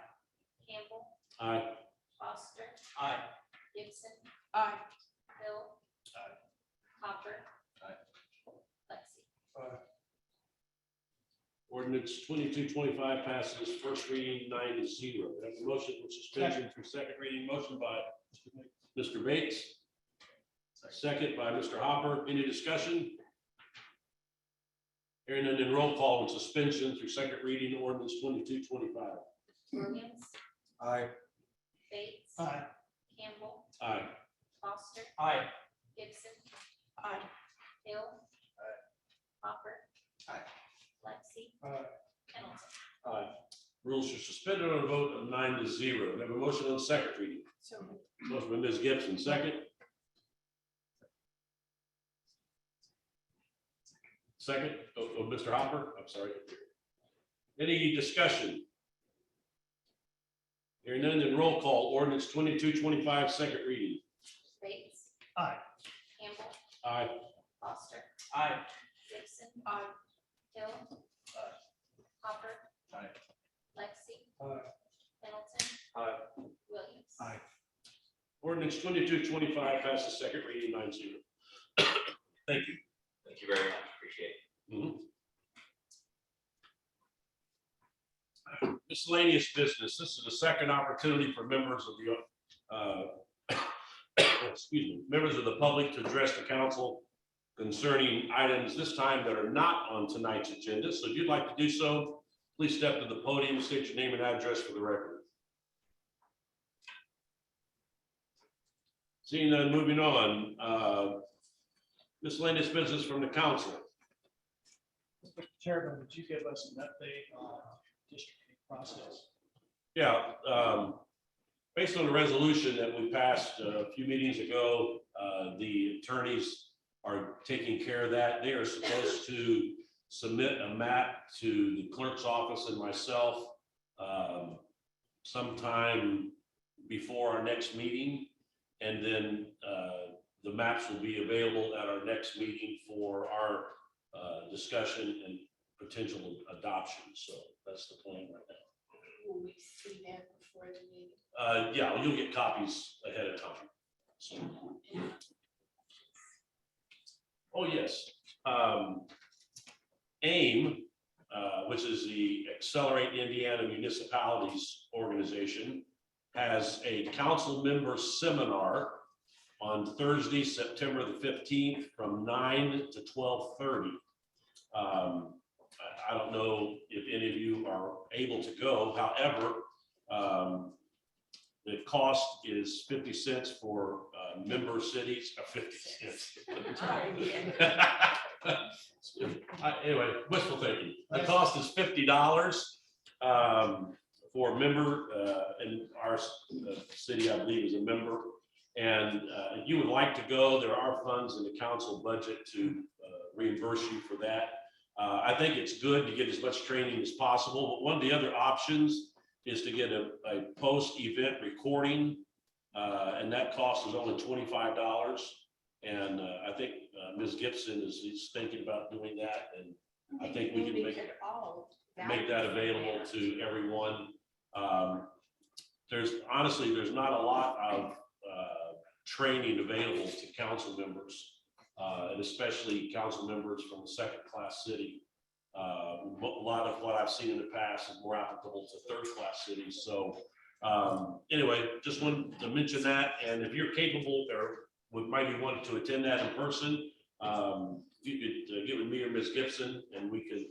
Campbell, Aye. Foster, Aye. Gibson, Aye. Hill. Aye. Hopper. Aye. Lexi. Ordinance 2225 passes first reading 9-0. We have a motion for suspension for second reading. Motion by Mr. Bates. Second by Mr. Hopper. Any discussion? Hearing none, then roll call on suspension through second reading ordinance 2225. Williams, Aye. Bates. Aye. Campbell, Aye. Foster, Aye. Gibson, Aye. Hill. Hopper. Aye. Lexi. Aye. Pendleton. Aye. Rules are suspended on a vote of 9-0. We have a motion on second reading. So moved. Motion by Ms. Gibson, second. Second, Mr. Hopper, I'm sorry. Any discussion? Hearing none, then roll call, ordinance 2225, second reading. Bates. Aye. Campbell, Aye. Foster, Aye. Gibson. Aye. Hill. Hopper. Aye. Lexi. Aye. Pendleton. Aye. Williams. Aye. Ordinance 2225 passes second reading 9-0. Thank you. Thank you very much, appreciate it. Miscellaneous business. This is the second opportunity for members of the, excuse me, members of the public to address the council concerning items this time that are not on tonight's agenda. So if you'd like to do so, please step to the podium, state your name and address for the record. Seeing none, moving on. Miscellaneous business from the council. Mr. Chairman, would you give us an update on districting process? Yeah, based on the resolution that we passed a few meetings ago, the attorneys are taking care of that. They are supposed to submit a map to the clerk's office and myself sometime before our next meeting. And then the maps will be available at our next meeting for our discussion and potential adoption. So that's the plan right now. Will we see that before the meeting? Yeah, you'll get copies ahead of time. So. Oh, yes. AIM, which is the Accelerate Indiana Municipalities Organization, has a council member seminar on Thursday, September the 15th from 9 to 12:30. I don't know if any of you are able to go. However, the cost is 50 cents for member cities, 50 cents. Anyway, wishful thinking. The cost is $50 for a member, and our city, I believe, is a member. And if you would like to go, there are funds in the council budget to reimburse you for that. I think it's good to get as much training as possible, but one of the other options is to get a post-event recording, and that cost is only $25. And I think Ms. Gibson is thinking about doing that, and I think we can make that available to everyone. There's not a lot of training available to council members, and especially council members from a second-class city. A lot of what I've seen in the past is more applicable to third-class cities. So anyway, just wanted to mention that. And if you're capable, we might be wanting to attend that in person. You could get with me or Ms. Gibson, and we could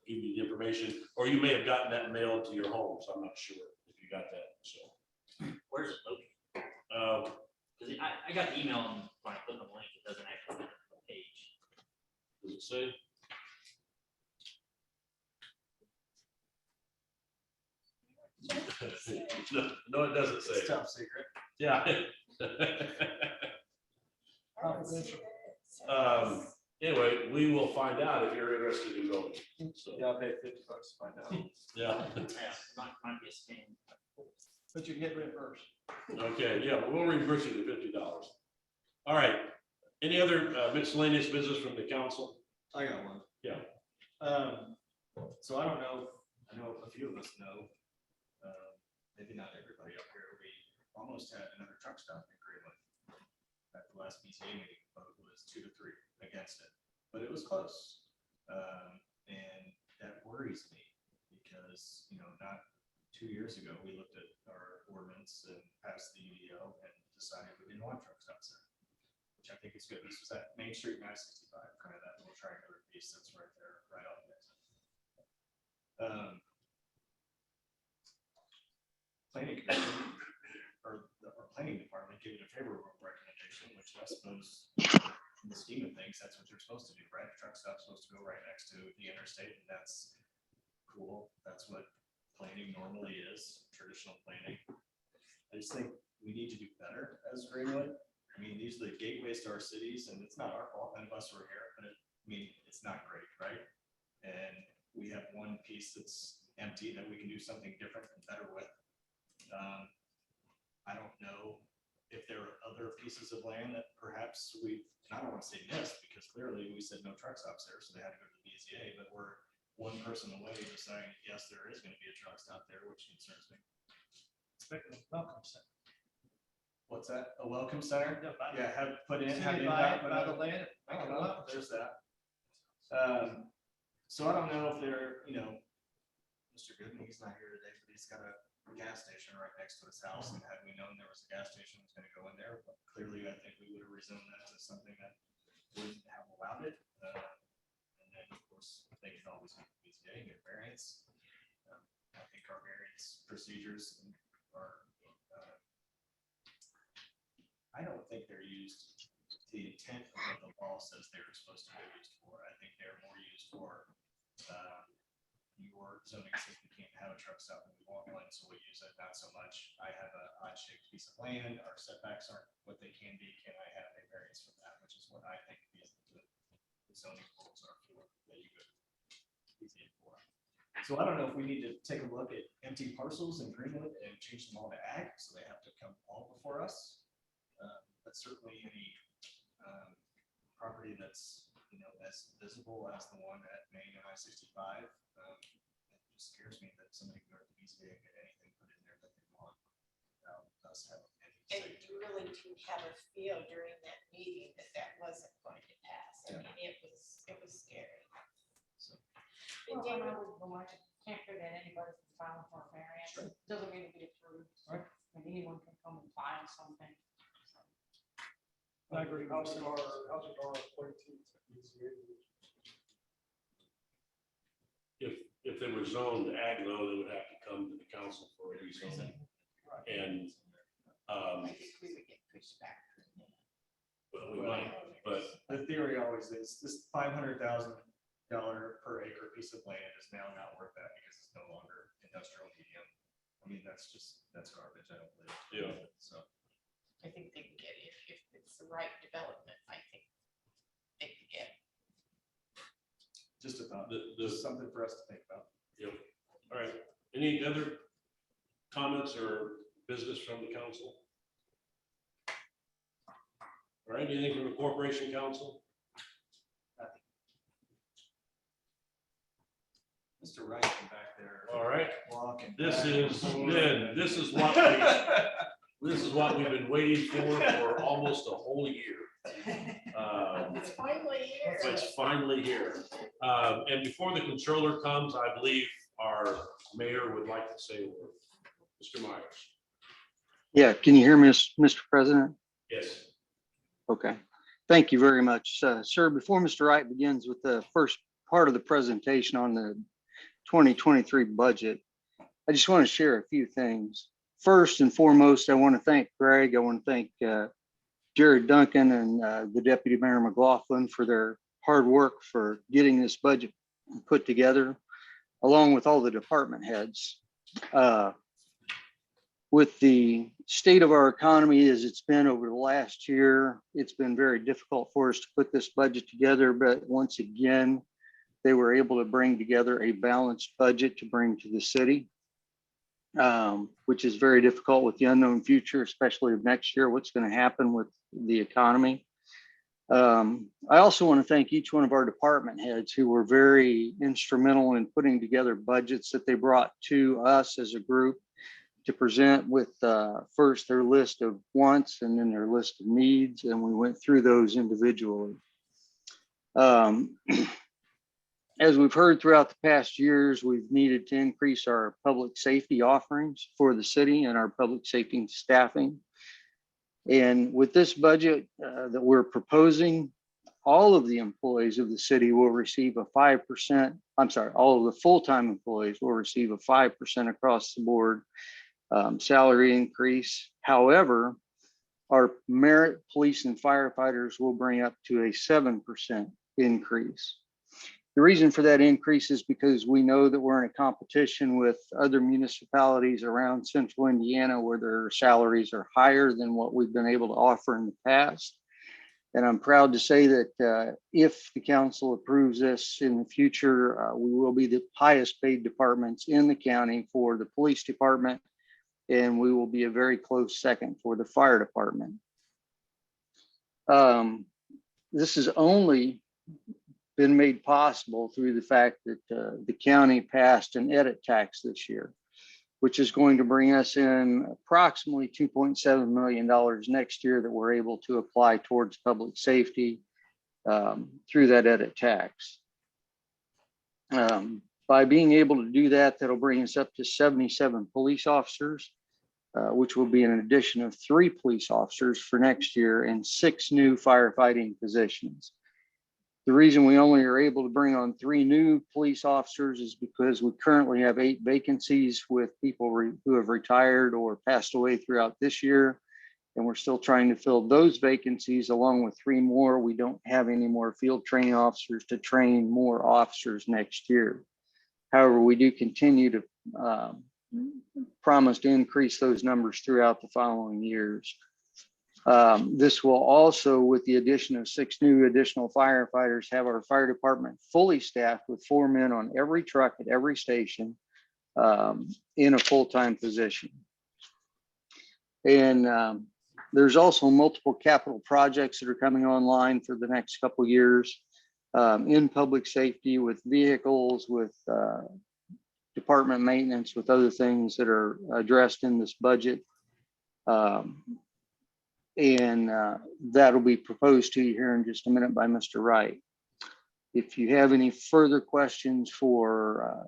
give you the information. Or you may have gotten that mailed to your home, so I'm not sure if you got that. So Where's it located? Because I got the email and when I click on the link, it doesn't actually have the page. does it say? No, it doesn't say. It's top secret. Yeah. Confidential. Anyway, we will find out if you're interested in going. So, Yeah, I'll pay $50 to find out. yeah. Yeah, might be a scam. But you get reimbursed. Okay, yeah, we'll reimburse you the $50. All right. Any other miscellaneous business from the council? I got one. Yeah. So I don't know, I know a few of us know, maybe not everybody up here, we almost had another truck stop in Greenwood. At the last BZA meeting, vote was 2-3 against it, but it was close. And that worries me because, not 2 years ago, we looked at our ordinance and passed the UDO and decided we didn't want truck stops there, which I think is good. This was at Main Street and I-65, kind of that little triangular piece that's right there, right off the exit. Planning commission, or planning department gave it a favorable recommendation, which I suppose in the scheme of things, that's what they're supposed to do, right? Truck stop's supposed to go right next to the interstate, and that's cool. That's what planning normally is, traditional planning. I just think we need to do better as Greenwood. I mean, these are the gateways to our cities, and it's not our fault, none of us were here, but it's not great, right? And we have one piece that's empty that we can do something different and better with. I don't know if there are other pieces of land that perhaps and I don't want to say missed, because clearly we said no truck stops there, so they had to go to the BZA, but we're one person away deciding, yes, there is going to be a truck stop there, which concerns me. Welcome center. What's that? A welcome center? Yeah, have put in. City have buy the land. I don't know, there's that. So I don't know if they're, Mr. Goodman, he's not here today, but he's got a gas station right next to his house, and had we known there was a gas station that was gonna go in there, but clearly I think we would have rezoned that to something that wouldn't have allowed it. And then, of course, they can always make the BZA and get variance. I think our variance procedures are, I don't think they're used to the intent of what the law says they were supposed to be used for. I think they're more used for, your zoning says we can't have a truck stop and we want one, so we use it, not so much. I have an odd shaped piece of land, our setbacks aren't what they can be, can I have a variance from that, which is what I think the zoning rules are for, that you could easy for. So I don't know if we need to take a look at empty parcels in Greenwood and change them all to ag, so they have to come all before us. But certainly any property that's, as visible as the one at Main and I-65, it just scares me that somebody can go to the BZA and get anything put in there that they want without us having any And say. you really didn't have a feel during that meeting that wasn't going to pass. I mean, it was scary. Well, I can't figure that anybody's filing for a variance. Sure. Doesn't mean to be approved. Right. And anyone can come and file something. I agree. How's our appointees? If they were zoned ag though, they would have to come to the council for a rezoning. And, I think we would get pushed back. but we might, but The theory always is this $500,000 per acre piece of land is now not worth that because it's no longer industrial medium. I mean, that's garbage. I don't believe. Yeah. So. I think they can get it if it's the right development. I think they can get it. Just a thought. the Something for us to think about. Yep. All right. Any other comments or business from the council? All right, anything from the corporation council? Mr. Wright came back there. All right. Walking. This back. is what we've been waiting for almost a whole year. It's finally here. It's finally here. And before the controller comes, I believe our mayor would like to say a word. Mr. Myers. Yeah, can you hear me, Mr. President? Yes. Okay, thank you very much. Sir, before Mr. Wright begins with the first part of the presentation on the 2023 budget, I just want to share a few things. First and foremost, I want to thank Greg. I want to thank Jared Duncan and the Deputy Mayor McLaughlin for their hard work for getting this budget put together, along with all the department heads. With the state of our economy as it's been over the last year, it's been very difficult for us to put this budget together, but once again, they were able to bring together a balanced budget to bring to the city, which is very difficult with the unknown future, especially of next year, what's going to happen with the economy. I also want to thank each one of our department heads who were very instrumental in putting together budgets that they brought to us as a group to present with first their list of wants and then their list of needs, and we went through those individually. As we've heard throughout the past years, we've needed to increase our public safety offerings for the city and our public safety staffing. And with this budget that we're proposing, all of the employees of the city will receive a 5%, I'm sorry, all of the full-time employees will receive a 5% across the board salary increase. However, our merit police and firefighters will bring up to a 7% increase. The reason for that increase is because we know that we're in a competition with other municipalities around central Indiana where their salaries are higher than what we've been able to offer in the past. And I'm proud to say that if the council approves this in the future, we will be the highest paid departments in the county for the police department, and we will be a very close second for the fire department. This has only been made possible through the fact that the county passed an edit tax this year, which is going to bring us in approximately $2.7 million next year that we're able to apply towards public safety through that edit tax. By being able to do that, that'll bring us up to 77 police officers, which will be an addition of 3 police officers for next year and 6 new firefighting positions. The reason we only are able to bring on 3 new police officers is because we currently have 8 vacancies with people who have retired or passed away throughout this year. And we're still trying to fill those vacancies along with 3 more. We don't have any more field training officers to train more officers next year. However, we do continue to promise to increase those numbers throughout the following years. This will also, with the addition of 6 new additional firefighters, have our fire department fully staffed with 4 men on every truck at every station in a full-time position. And there's also multiple capital projects that are coming online for the next couple of years in public safety with vehicles, with department maintenance, with other things that are addressed in this budget. And that'll be proposed to you here in just a minute by Mr. Wright. If you have any further questions for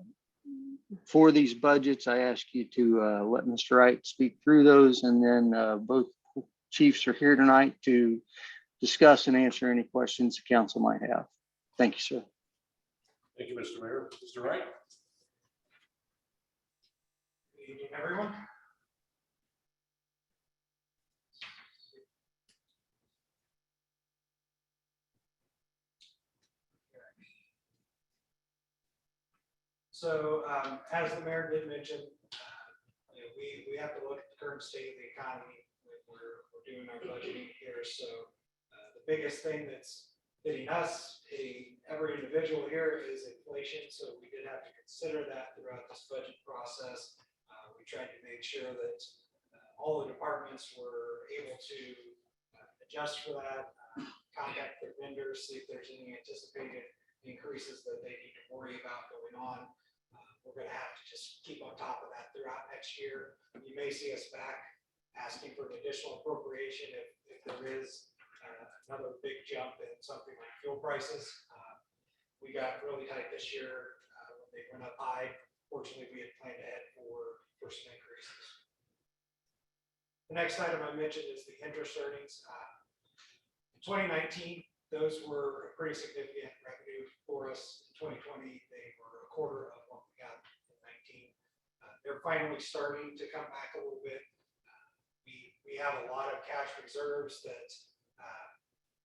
these budgets, I ask you to let Mr. Wright speak through those, and then both chiefs are here tonight to discuss and answer any questions the council might have. Thank you, sir. Thank you, Mr. Mayor. Mr. Wright. Good evening, everyone. So as the mayor did mention, we have to look at the current state of the economy when we're doing our budgeting here. So the biggest thing that's hitting us, hitting every individual here, is inflation. So we did have to consider that throughout this budget process. We tried to make sure that all the departments were able to adjust for that, contact their vendors, see if there's any anticipated increases that they need to worry about going on. We're going to have to just keep on top of that throughout next year. You may see us back asking for an additional appropriation if there is another big jump in something like fuel prices. We got really tight this year when they went up high. Fortunately, we had planned ahead for some increases. The next item I mentioned is the interest earnings. In 2019, those were a pretty significant revenue for us. In 2020, they were a quarter of what we got in 19. They're finally starting to come back a little bit. We have a lot of cash reserves that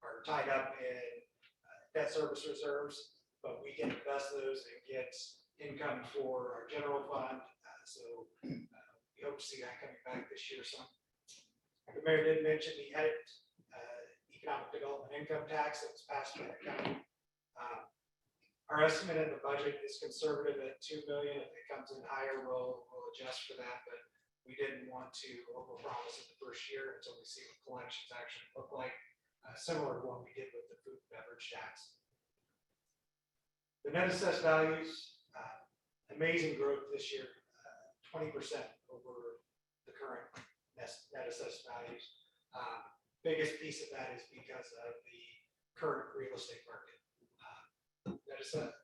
are tied up in debt service reserves, but we can invest those and get income for our general fund. So we hope to see that coming back this year some. The mayor did mention the edit economic development income tax that was passed by the county. Our estimate in the budget is conservative at $2 million. If it comes in higher, we'll adjust for that. But we didn't want to overpromise in the first year until we see what collections actually look like. similar to what we did with the food and beverage tax. The net assessed values, amazing growth this year, 20% over the current net assessed values. Biggest piece of that is because of the current real estate market.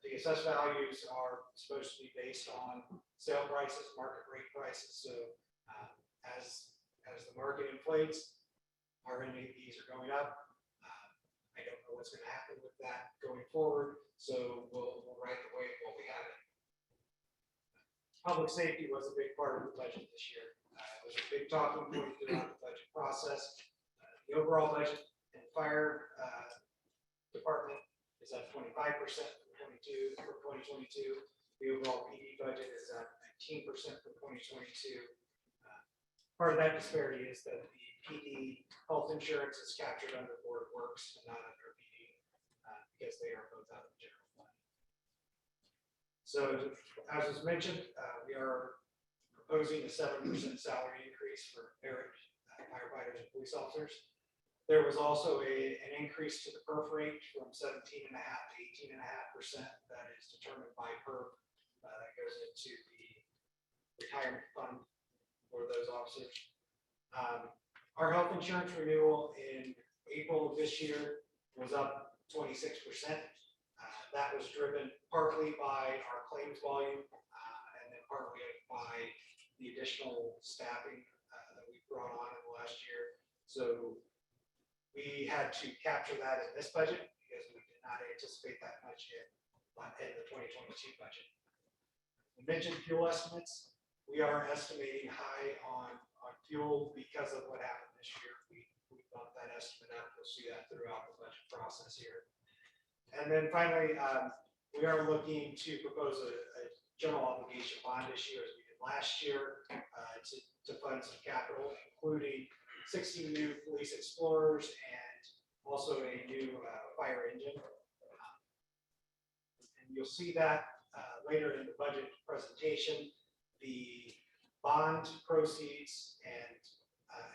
The assessed values are supposed to be based on sale prices, market rate prices. So as the market inflates, our NAVs are going up. I don't know what's going to happen with that going forward. So we'll ride the wave while we have it. Public safety was a big part of the budget this year. It was a big talking point throughout the budget process. The overall budget in fire department is up 25% from 2022. The overall PD budget is up 19% from 2022. Part of that disparity is that the PD health insurance is captured under Board of Works and not under PD because they are both out of the general fund. So as was mentioned, we are proposing a 7% salary increase for firefighters and police officers. There was also an increase to the PERF rate from 17.5% to 18.5%. That is determined by PERF. That goes into the retirement fund for those officers. Our health insurance renewal in April of this year was up 26%. That was driven partly by our claims volume and then partly by the additional staffing that we brought on in the last year. So we had to capture that in this budget because we did not anticipate that much in the 2022 budget. We mentioned fuel estimates. We are estimating high on fuel because of what happened this year. We bumped that estimate up. You'll see that throughout the budget process here. And then finally, we are looking to propose a general obligation bond issue as we did last year to fund some capital, including 60 new police explorers and also a new fire engine. And you'll see that later in the budget presentation. The bond proceeds and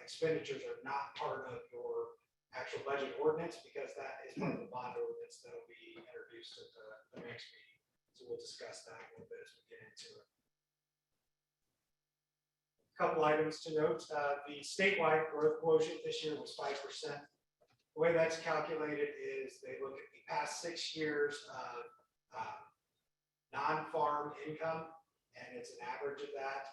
expenditures are not part of your actual budget ordinance because that is part of the bond ordinance that will be introduced at the next meeting. So we'll discuss that a little bit as we get into it. Couple items to note. The statewide growth quotient this year was 5%. The way that's calculated is they look at the past 6 years of non-farm income, and it's an average of that.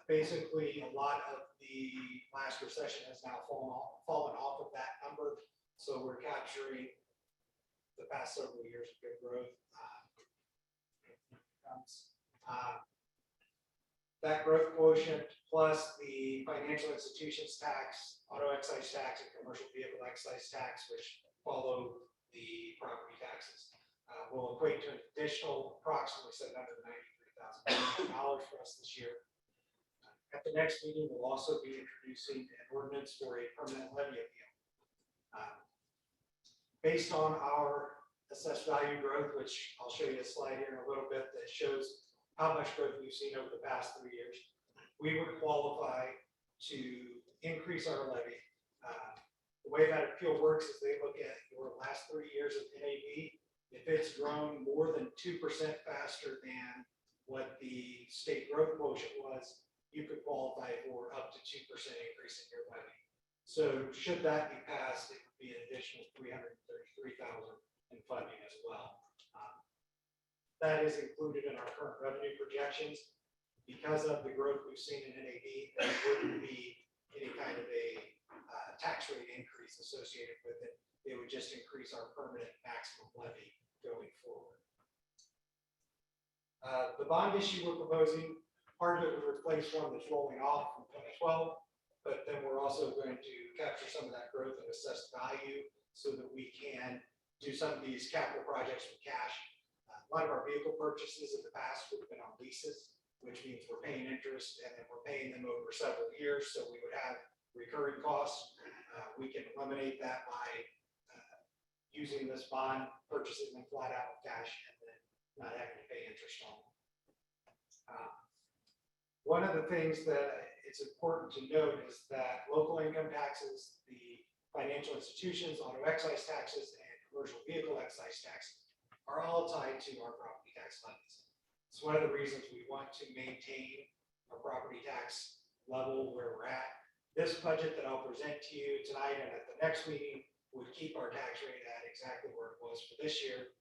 Basically, a lot of the last recession has now fallen off of that number. So we're capturing the past several years of good growth. That growth quotient plus the financial institutions tax, auto excise tax, and commercial vehicle excise tax, which follow the property taxes, will equate to an additional approximately $793,000 for us this year. At the next meeting, we'll also be introducing an ordinance for a permanent levy appeal. Based on our assessed value growth, which I'll show you a slide here in a little bit that shows how much growth we've seen over the past 3 years, we would qualify to increase our levy. The way that appeal works is they look at your last 3 years of NAV. If it's grown more than 2% faster than what the state growth quotient was, you could qualify for up to 2% increase in your levy. So should that be passed, it would be an additional $333,000 in funding as well. That is included in our current revenue projections. Because of the growth we've seen in NAV, there wouldn't be any kind of a tax rate increase associated with it. It would just increase our permanent maximum levy going forward. The bond issue we're proposing, part of it would replace one that's rolling off from 2012, but then we're also going to capture some of that growth and assessed value so that we can do some of these capital projects with cash. A lot of our vehicle purchases in the past would have been on leases, which means we're paying interest and then we're paying them over several years. So we would have recurring costs. We can eliminate that by using this bond, purchasing them flat out with cash, and then not having to pay interest on them. One of the things that it's important to note is that local income taxes, the financial institutions, auto excise taxes, and commercial vehicle excise taxes are all tied to our property tax levies. It's one of the reasons we want to maintain our property tax level where we're at. This budget that I'll present to you tonight and at the next meeting would keep our tax rate at exactly where it was for this year,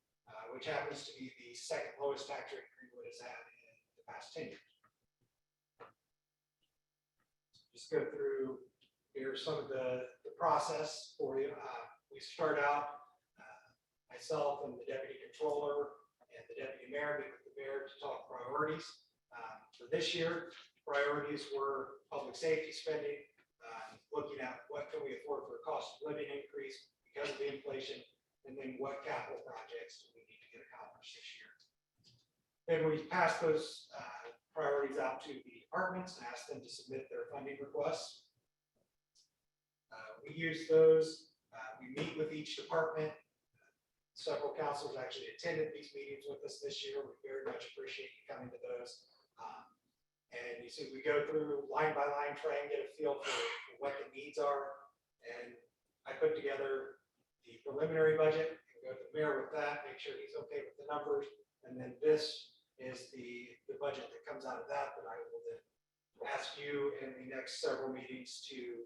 which happens to be the second lowest tax rate Greenwood has had in the past 10 years. Just go through, here's some of the process for you. We start out, myself and the deputy controller and the deputy mayor meet with the mayor to talk priorities. For this year, priorities were public safety spending, looking at what can we afford for a cost of living increase because of the inflation, and then what capital projects do we need to get accomplished this year. Then we pass those priorities out to the departments and ask them to submit their funding requests. We use those, we meet with each department. Several counselors actually attended these meetings with us this year. We very much appreciate you coming to those. And you see, we go through line by line, try and get a feel for what the needs are. And I put together the preliminary budget and go to the mayor with that, make sure he's okay with the numbers. And then this is the budget that comes out of that I will then ask you in the next several meetings to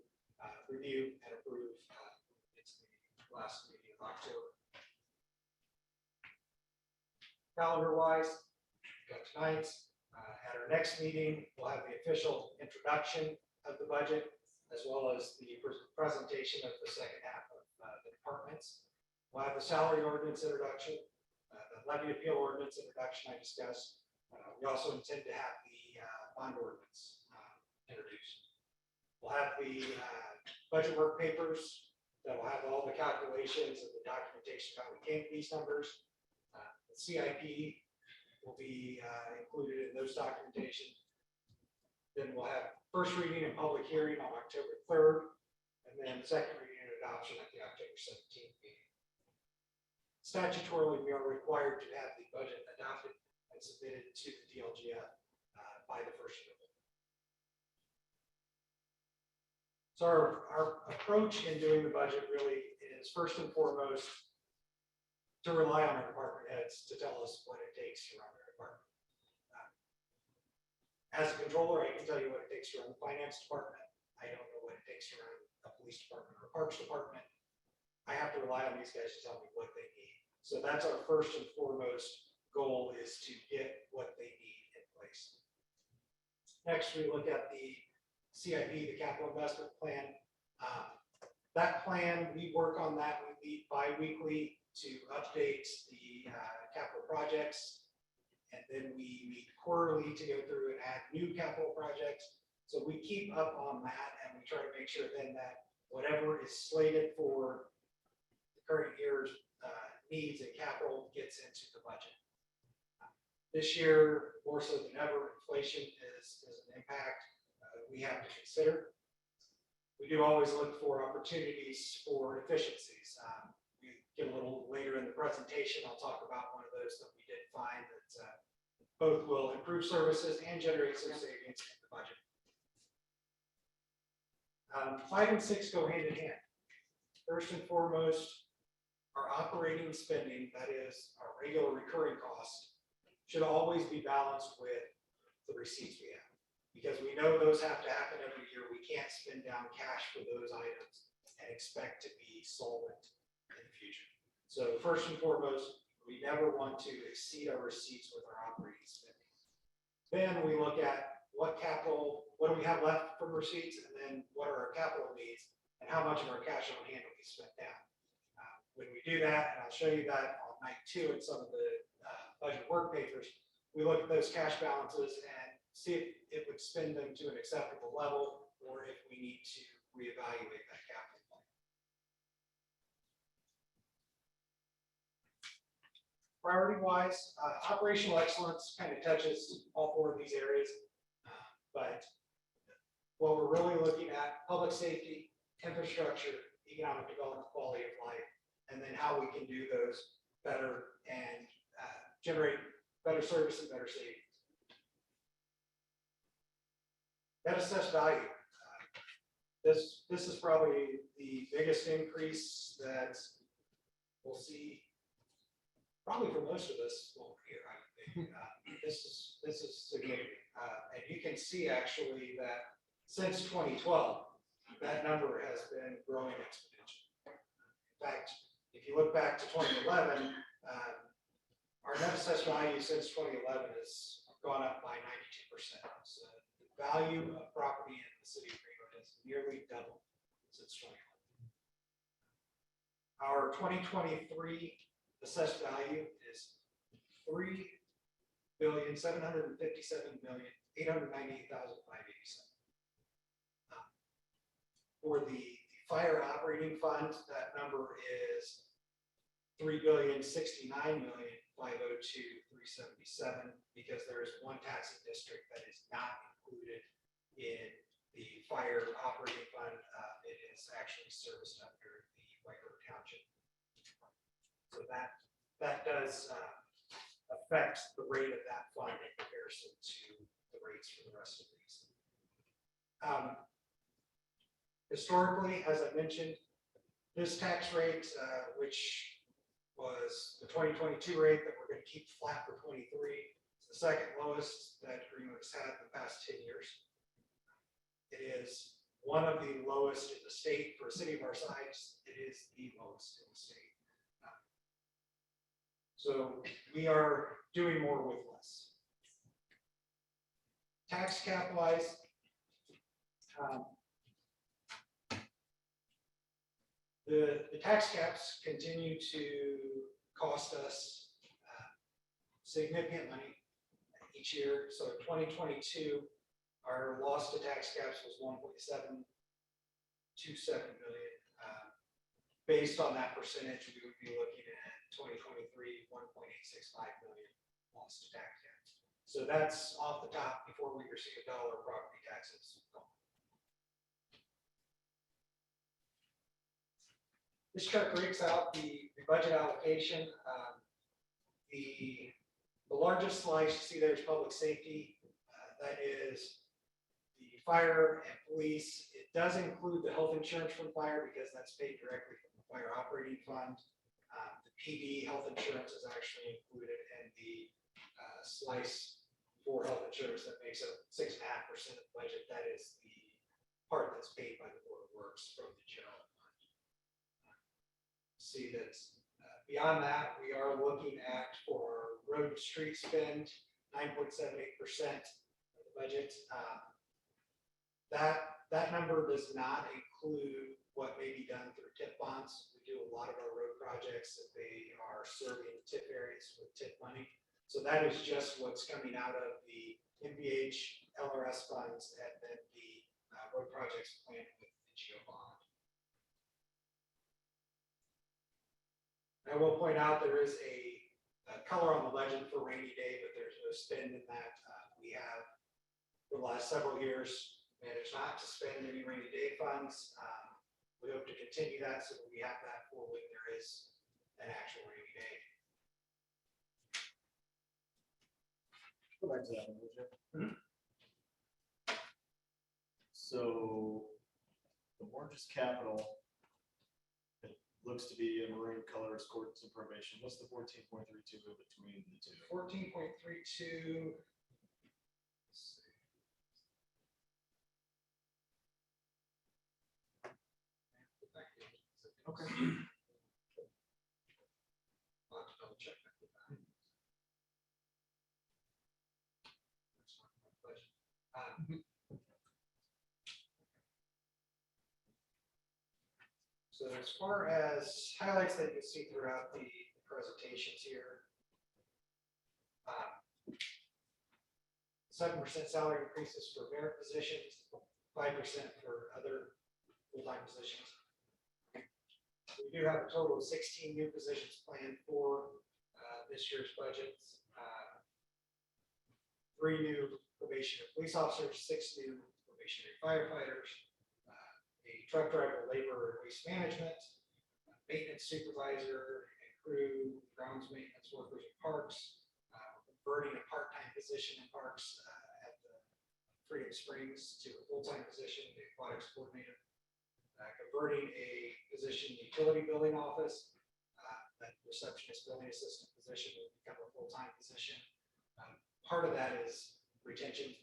review and approve. It's the last meeting of October. Calendar wise, got tonight's. At our next meeting, we'll have the official introduction of the budget, as well as the presentation of the second half of the departments. We'll have the salary ordinance introduction, the levy appeal ordinance introduction I discussed. We also intend to have the bond ordinance introduced. We'll have the budget work papers that will have all the calculations and the documentation how we came to these numbers. The CIP will be included in those documentation. Then we'll have first reading and public hearing on October 3rd, and then second reading and adoption at the October 17th meeting. Statutorily, we are required to have the budget adopted and submitted to the DLGF by the 1st of November. So our approach in doing the budget really is first and foremost to rely on our department heads to tell us what it takes to run their department. As a controller, I can tell you what it takes to run the finance department. I don't know what it takes to run a police department or a parks department. I have to rely on these guys to tell me what they need. So that's our first and foremost goal, is to get what they need in place. Next, we look at the CIP, the capital investment plan. That plan, we work on that. We meet bi-weekly to update the capital projects. And then we meet quarterly to go through and add new capital projects. So we keep up on that, and we try to make sure then that whatever is slated for the current year's needs and capital gets into the budget. This year, more so than ever, inflation is an impact we have to consider. We do always look for opportunities for efficiencies. We get a little later in the presentation, I'll talk about one of those that we did find that both will improve services and generate some savings in the budget. 5 and 6 go hand in hand. First and foremost, our operating spending, that is our regular recurring costs, should always be balanced with the receipts we have. Because we know those have to happen every year. We can't spend down cash for those items and expect to be solvent in the future. So first and foremost, we never want to exceed our receipts with our operating spending. Then we look at what do we have left from receipts, and then what are our capital needs, and how much of our cash on hand will be spent down. When we do that, and I'll show you that on night 2 in some of the budget work papers, we look at those cash balances and see if it would spend them to an acceptable level, or if we need to reevaluate that capital plan. Priority-wise, operational excellence kind of touches all 4 of these areas, but what we're really looking at, public safety, infrastructure, economic development, quality of life, and then how we can do those better and generate better service and better savings. Net assessed value. this is probably the biggest increase that we'll see, probably for most of us over here, I think. This is significant. And you can see actually that since 2012, that number has been growing exponentially. In fact, if you look back to 2011, our net assessed value since 2011 has gone up by 92%. So the value of property in the city of Greenwood has nearly doubled since 2011. Our 2023 assessed value is $3,757,898,587. For the fire operating fund, that number is $3,069,502,377, because there is one taxing district that is not included in the fire operating fund. It is actually serviced under the White River Township. So that does affect the rate of that fund in comparison to the rates for the rest of these. Historically, as I mentioned, this tax rate, which was the 2022 rate that we're going to keep flat for 23, is the second lowest that Greenwood has had in the past 10 years. It is one of the lowest in the state. For a city of our size, it is the lowest in the state. So we are doing more with less. Tax cap wise, the tax caps continue to cost us significant money each year. So in 2022, our loss to tax caps was 1.727 million. Based on that percentage, we would be looking at 2023, 1.865 million loss to tax caps. So that's off the top before we receive $1 of property taxes. This chart breaks out the budget allocation. The largest slice you see there is public safety. That is the fire and police. It does include the health insurance from fire because that's paid directly from the fire operating fund. The PD health insurance is actually included in the slice for health insurance that makes up 6.5% of the budget. That is the part that's paid by the Board of Works from the general fund. See that beyond that, we are looking at for road and street spend, 9.78% of the budget. That number does not include what may be done through TIP bonds. We do a lot of our road projects that they are serving TIP areas with TIP money. So that is just what's coming out of the MVH LRS funds and then the road projects planned with the GEO bond. I will point out there is a color on the legend for rainy day, but there's no spend in that. We have, for the last several years, managed not to spend any rainy day funds. We hope to continue that so that we have that for when there is an actual rainy day. Go back to that one, would you? So the mortgage capital, it looks to be a maroon color as courts and probation. What's the 14.32 between the two? 14.32. Okay. I'll have to double check that. So as far as highlights that you see throughout the presentations here, 7% salary increases for merit positions, 5% for other full-time positions. We do have a total of 16 new positions planned for this year's budget. 3 new probationary police officers, 6 new probationary firefighters, a truck driver, labor, and waste management, maintenance supervisor, and crew, grounds maintenance workers in parks, converting a part-time position in parks at the Freedom Springs to a full-time position, the aquatics coordinator. converting a position, utility building office, that receptionist building assistant position will become a full-time position. Part of that is retention.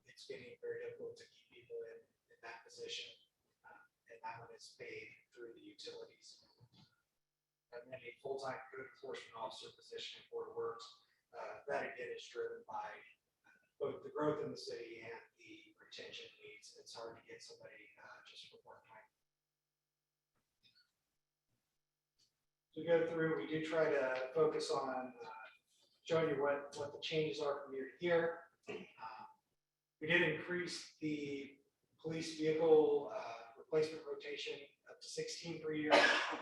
It's getting very difficult to keep people in that position. And that one is paid through the utilities. And then a full-time code enforcement officer position in Board of Works. That again is driven by both the growth in the city and the retention needs. It's hard to get somebody just for part-time. To go through, we do try to focus on showing you what the changes are from year to year. We did increase the police vehicle replacement rotation up to 16 per year.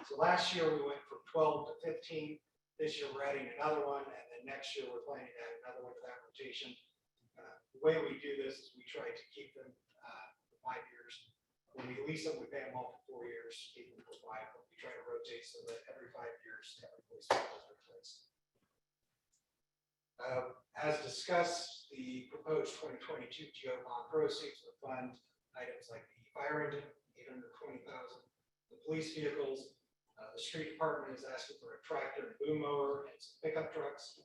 So last year we went from 12 to 15. This year we're adding another one, and then next year we're planning to add another one to that rotation. The way we do this is we try to keep them for 5 years. When we lease them, we pay them all for 4 years, keep them for 5, but we try to rotate so that every 5 years, every police vehicle is replaced. As discussed, the proposed 2022 GO bond proceeds will fund items like the fire engine, $820,000, the police vehicles. The street department is asking for a tractor and boom mower and some pickup trucks.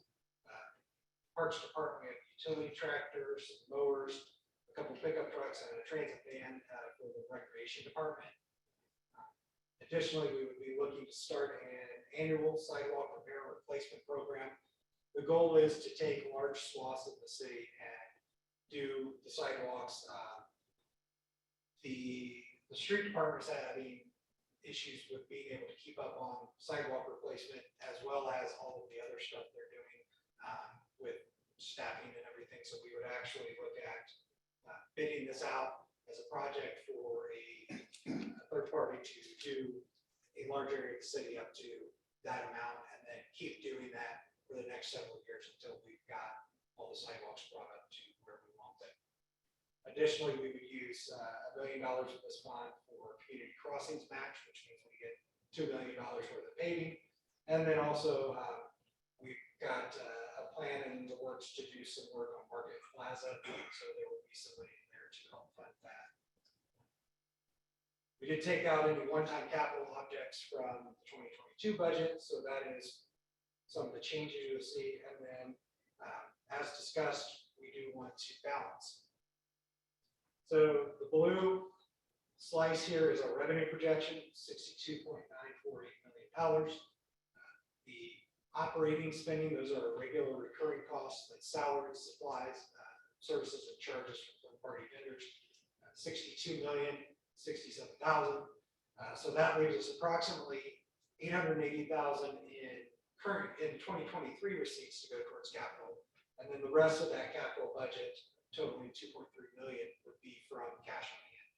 Parks department, we have utility tractors, mowers, a couple pickup trucks, and a transit van for the recreation department. Additionally, we would be looking to start an annual sidewalk repair replacement program. The goal is to take large swaths of the city and do the sidewalks. The street department is having issues with being able to keep up on sidewalk replacement as well as all of the other stuff they're doing with staffing and everything. So we would actually look at bidding this out as a project for a third party to do a large area of the city up to that amount, and then keep doing that for the next several years until we've got all the sidewalks brought up to where we want them. Additionally, we would use $1 million of this bond for community crossings match, which means we get $2 million worth of paving. And then also we've got a plan in the works to do some work on Market Plaza. So there will be somebody in there to help fund that. We did take out any one-time capital objects from the 2022 budget. So that is some of the changes you'll see. And then as discussed, we do want to balance. So the blue slice here is our revenue projection, $62.948 million. The operating spending, those are regular recurring costs, like salaries, supplies, services and charges from third-party vendors, $62,067,000. So that leaves us approximately $880,000 in 2023 receipts to go towards capital. And then the rest of that capital budget, totaling $2.3 million, would be from cash on hand.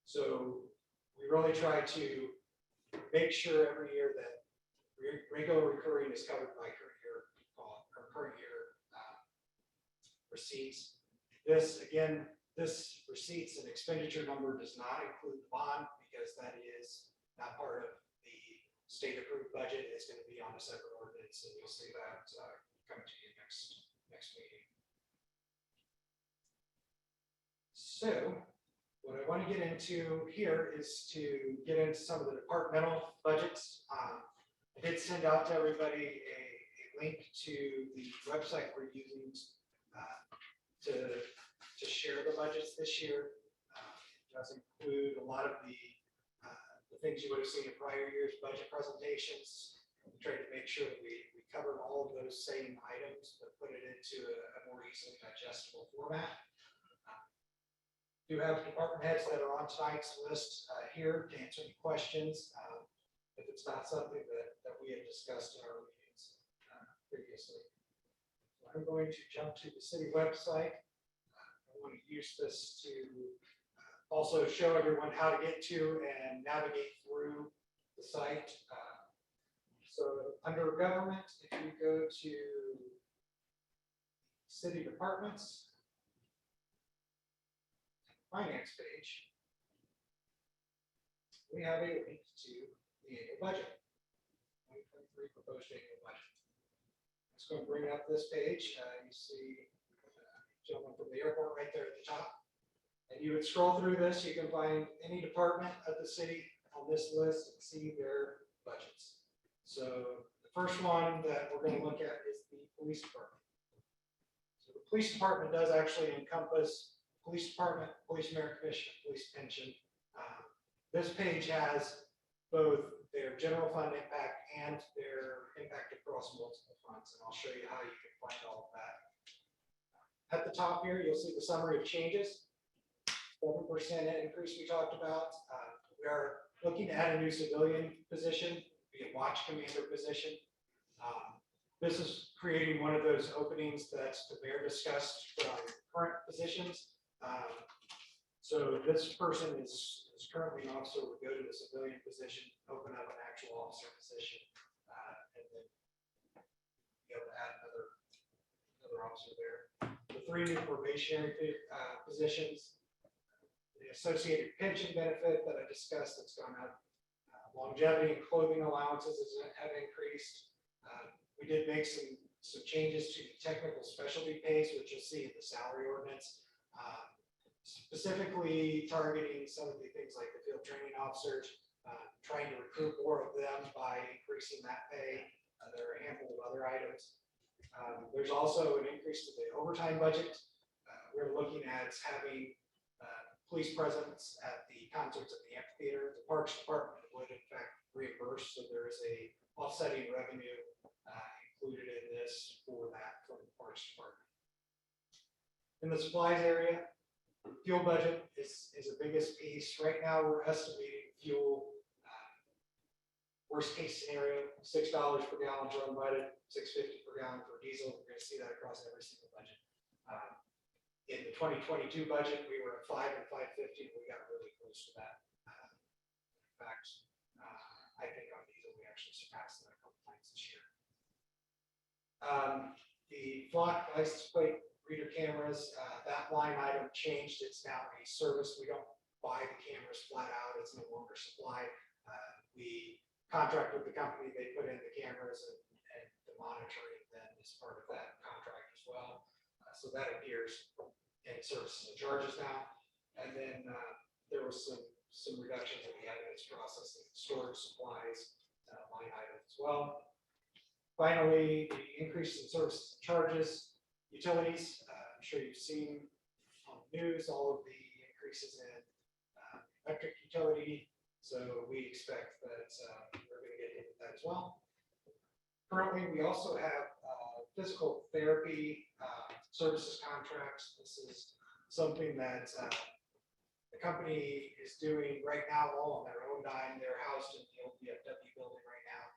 So we really try to make sure every year that regular recurring is covered by current year receipts. This, again, this receipts and expenditure number does not include the bond because that is not part of the state approved budget. It's going to be on a separate ordinance, and you'll see that coming to you next meeting. So what I want to get into here is to get into some of the departmental budgets. I did send out to everybody a link to the website we're using to share the budgets this year. It does include a lot of the things you would have seen in prior years' budget presentations. We tried to make sure that we covered all of those same items, but put it into a more easily digestible format. Do have department heads that are on tonight's list here to answer any questions if it's not something that we have discussed in our meetings previously. So I'm going to jump to the city website. I want to use this to also show everyone how to get to and navigate through the site. So under government, if you go to city departments, finance page, we have a link to the annual budget, 2023 proposed annual budget. It's going to bring up this page. You see gentleman from the airport right there at the top. And you would scroll through this, you can find any department of the city on this list and see their budgets. So the first one that we're gonna look at is the police department. So the police department does actually encompass police department, police merit commission, police pension. This page has both their general fund impact and their impact across multiple funds, and I'll show you how you can find all of that. At the top here, you'll see the summary of changes. 7% increase we talked about. We are looking to add a new civilian position, be a watch commander position. This is creating one of those openings that the mayor discussed from current positions. So this person is currently an officer, would go to the civilian position, open up an actual officer position, and then be able to add another officer there. The 3 new probationary positions, the associated pension benefit that I discussed that's gone up, longevity and clothing allowances have increased. We did make some changes to the technical specialty pays, which you'll see in the salary ordinance. Specifically targeting some of the things like the field training officers, trying to recruit more of them by increasing that pay. There are a handful of other items. There's also an increase to the overtime budget. We're looking at having police presence at the concerts at the amphitheater. The Parks Department would in fact reimburse, so there is a offsetting revenue included in this for that from the Parks Department. In the supplies area, fuel budget is the biggest piece. Right now, we're estimating fuel, worst case scenario, $6 per gallon for unleaded, $6.50 per gallon for diesel. We're going to see that across every single budget. In the 2022 budget, we were at $5 and $5.50. We got really close to that. In fact, I think on diesel, we actually surpassed that a couple times this year. The flock license plate reader cameras, that line item changed. It's now a service. We don't buy the cameras flat out. It's no longer supplied. We contract with the company. They put in the cameras and the monitoring then is part of that contract as well. So that appears in services and charges now. And then there was some reductions in the evidence processing, storage supplies line item as well. Finally, the increase in services and charges. Utilities, I'm sure you've seen on the news all of the increases in electric utility. So we expect that we're going to get hit with that as well. Currently, we also have physical therapy services contracts. This is something that the company is doing right now all on their own dime. They're housed in the old VFW building right now.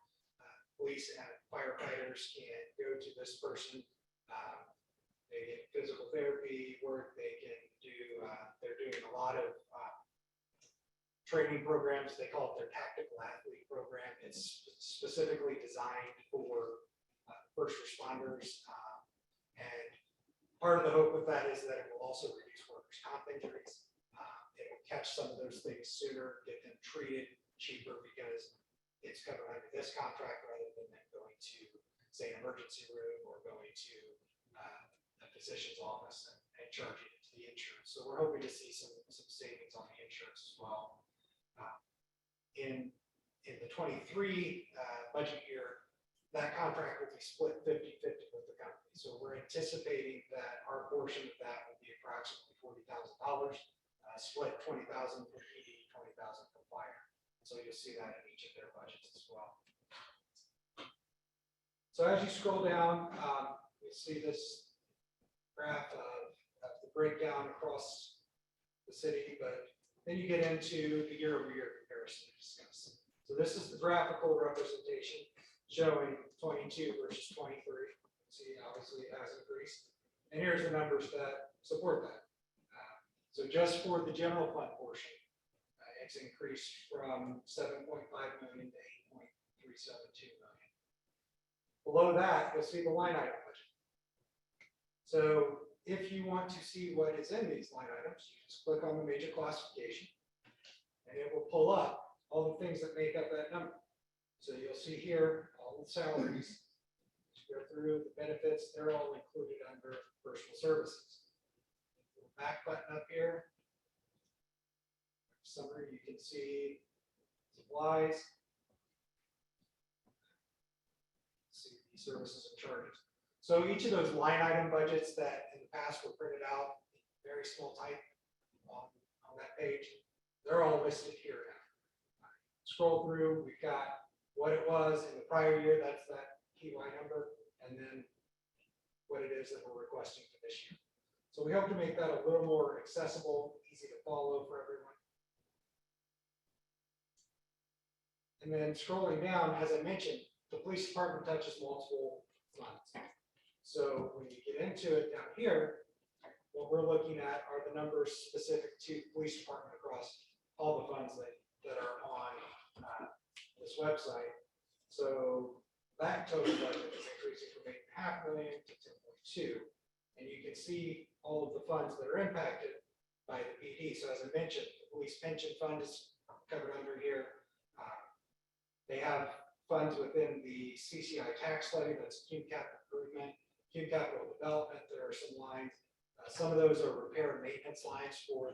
Police and firefighters can go to this person. They get physical therapy work. They can do, they're doing a lot of training programs. They call it their tactical athlete program. It's specifically designed for first responders. And part of the hope with that is that it will also reduce workers' comp injuries. It will catch some of those things sooner, get them treated cheaper because it's covered under this contract rather than them going to, say, an emergency room or going to a physician's office and charging it to the insurance. So we're hoping to see some savings on the insurance as well. In the 23 budget year, that contract will be split 50-50 with the company. So we're anticipating that our portion of that will be approximately $40,000, split $20,000 for PD, $20,000 for fire. So you'll see that in each of their budgets as well. So as you scroll down, you'll see this graph of the breakdown across the city, but then you get into the year-over-year comparison to discuss. So this is the graphical representation showing 22 versus 23. See, obviously it has increased. And here's the numbers that support that. So just for the general fund portion, it's increased from 7.5 million to 8.372 million. Below that, you'll see the line item budget. So if you want to see what is in these line items, you just click on the major classification and it will pull up all the things that make up that number. So you'll see here all the salaries, go through the benefits, they're all included under personal services. The back button up here, summary, you can see supplies. See the services and charges. So each of those line item budgets that in the past were printed out, in very small type on that page, they're all listed here now. Scroll through, we've got what it was in the prior year, that's that key line number, and then what it is that we're requesting for this year. So we hope to make that a little more accessible, easy to follow for everyone. And then scrolling down, as I mentioned, the police department touches multiple funds. So when you get into it down here, what we're looking at are the numbers specific to the police department across all the funds that are on this website. So that total budget is increasing from 8.5 million to 10.2. And you can see all of the funds that are impacted by the PD. So as I mentioned, the police pension fund is covered under here. They have funds within the CCI tax levy, that's Cume Capital Improvement, Cume Capital Development. There are some lines. Some of those are repair and maintenance lines for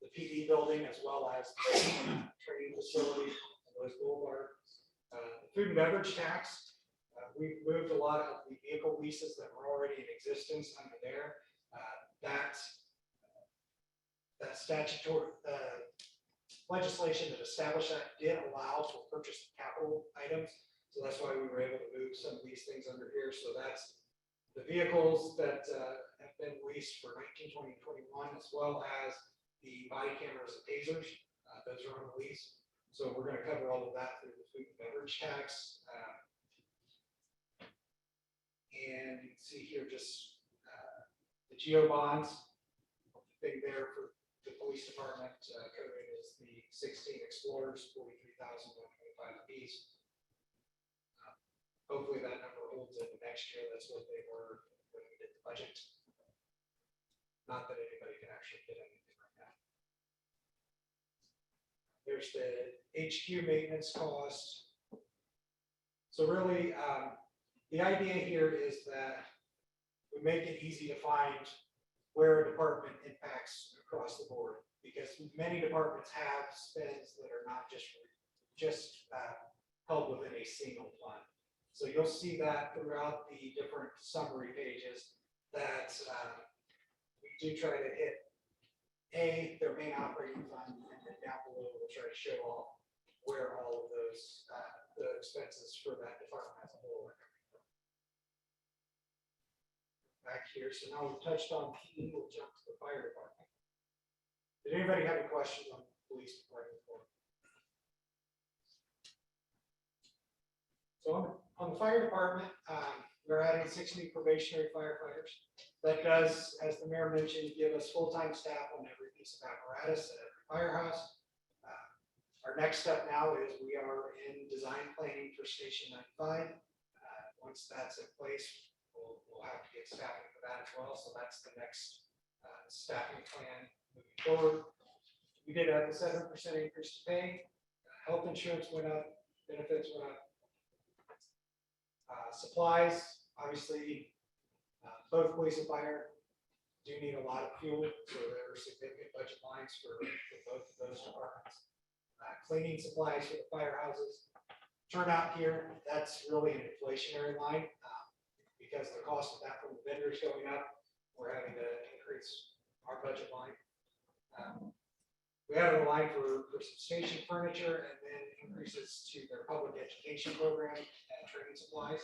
the PD building, as well as the training facility, Louis Boulevard. The food and beverage tax, we've moved a lot of the vehicle leases that were already in existence under there. That statutory legislation that established that did allow for purchase of capital items. So that's why we were able to move some of these things under here. So that's the vehicles that have been leased for 19, 20, 21, as well as the body cameras and tasers. Those are on the lease. So we're going to cover all of that through the food and beverage tax. And you can see here just the GEO bonds. The thing there for the police department coding is the 16 Explorers, 43,125 apiece. Hopefully that number holds in the next year. That's what they were when we did the budget. Not that anybody can actually get anything right now. There's the HQ maintenance cost. So really, the idea here is that we make it easy to find where a department impacts across the board, because many departments have spends that are not just held within a single fund. So you'll see that throughout the different summary pages that we do try to hit their main operating fund, and then down below we'll try to show off where all of those the expenses for that department as a whole are coming from. Back here, so now we've touched on PD, we'll jump to the fire department. Did anybody have any questions on the police department? So on the fire department, we're adding 6 new probationary firefighters. That does, as the mayor mentioned, give us full-time staff on every piece of apparatus at every firehouse. Our next step now is we are in design planning for Station 95. Once that's in place, we'll have to get staffing for that as well. So that's the next staffing plan moving forward. We did have a 7% increase to pay. Health insurance went up, benefits went up. Supplies, obviously, both police and fire do need a lot of fuel, so there are significant budget lines for both of those departments. Cleaning supplies for the firehouses. Turnout here, that's really an inflationary line because the cost of that from the vendors going up, we're having to increase our budget line. We have a line for some station furniture and then increases to their public education program and training supplies.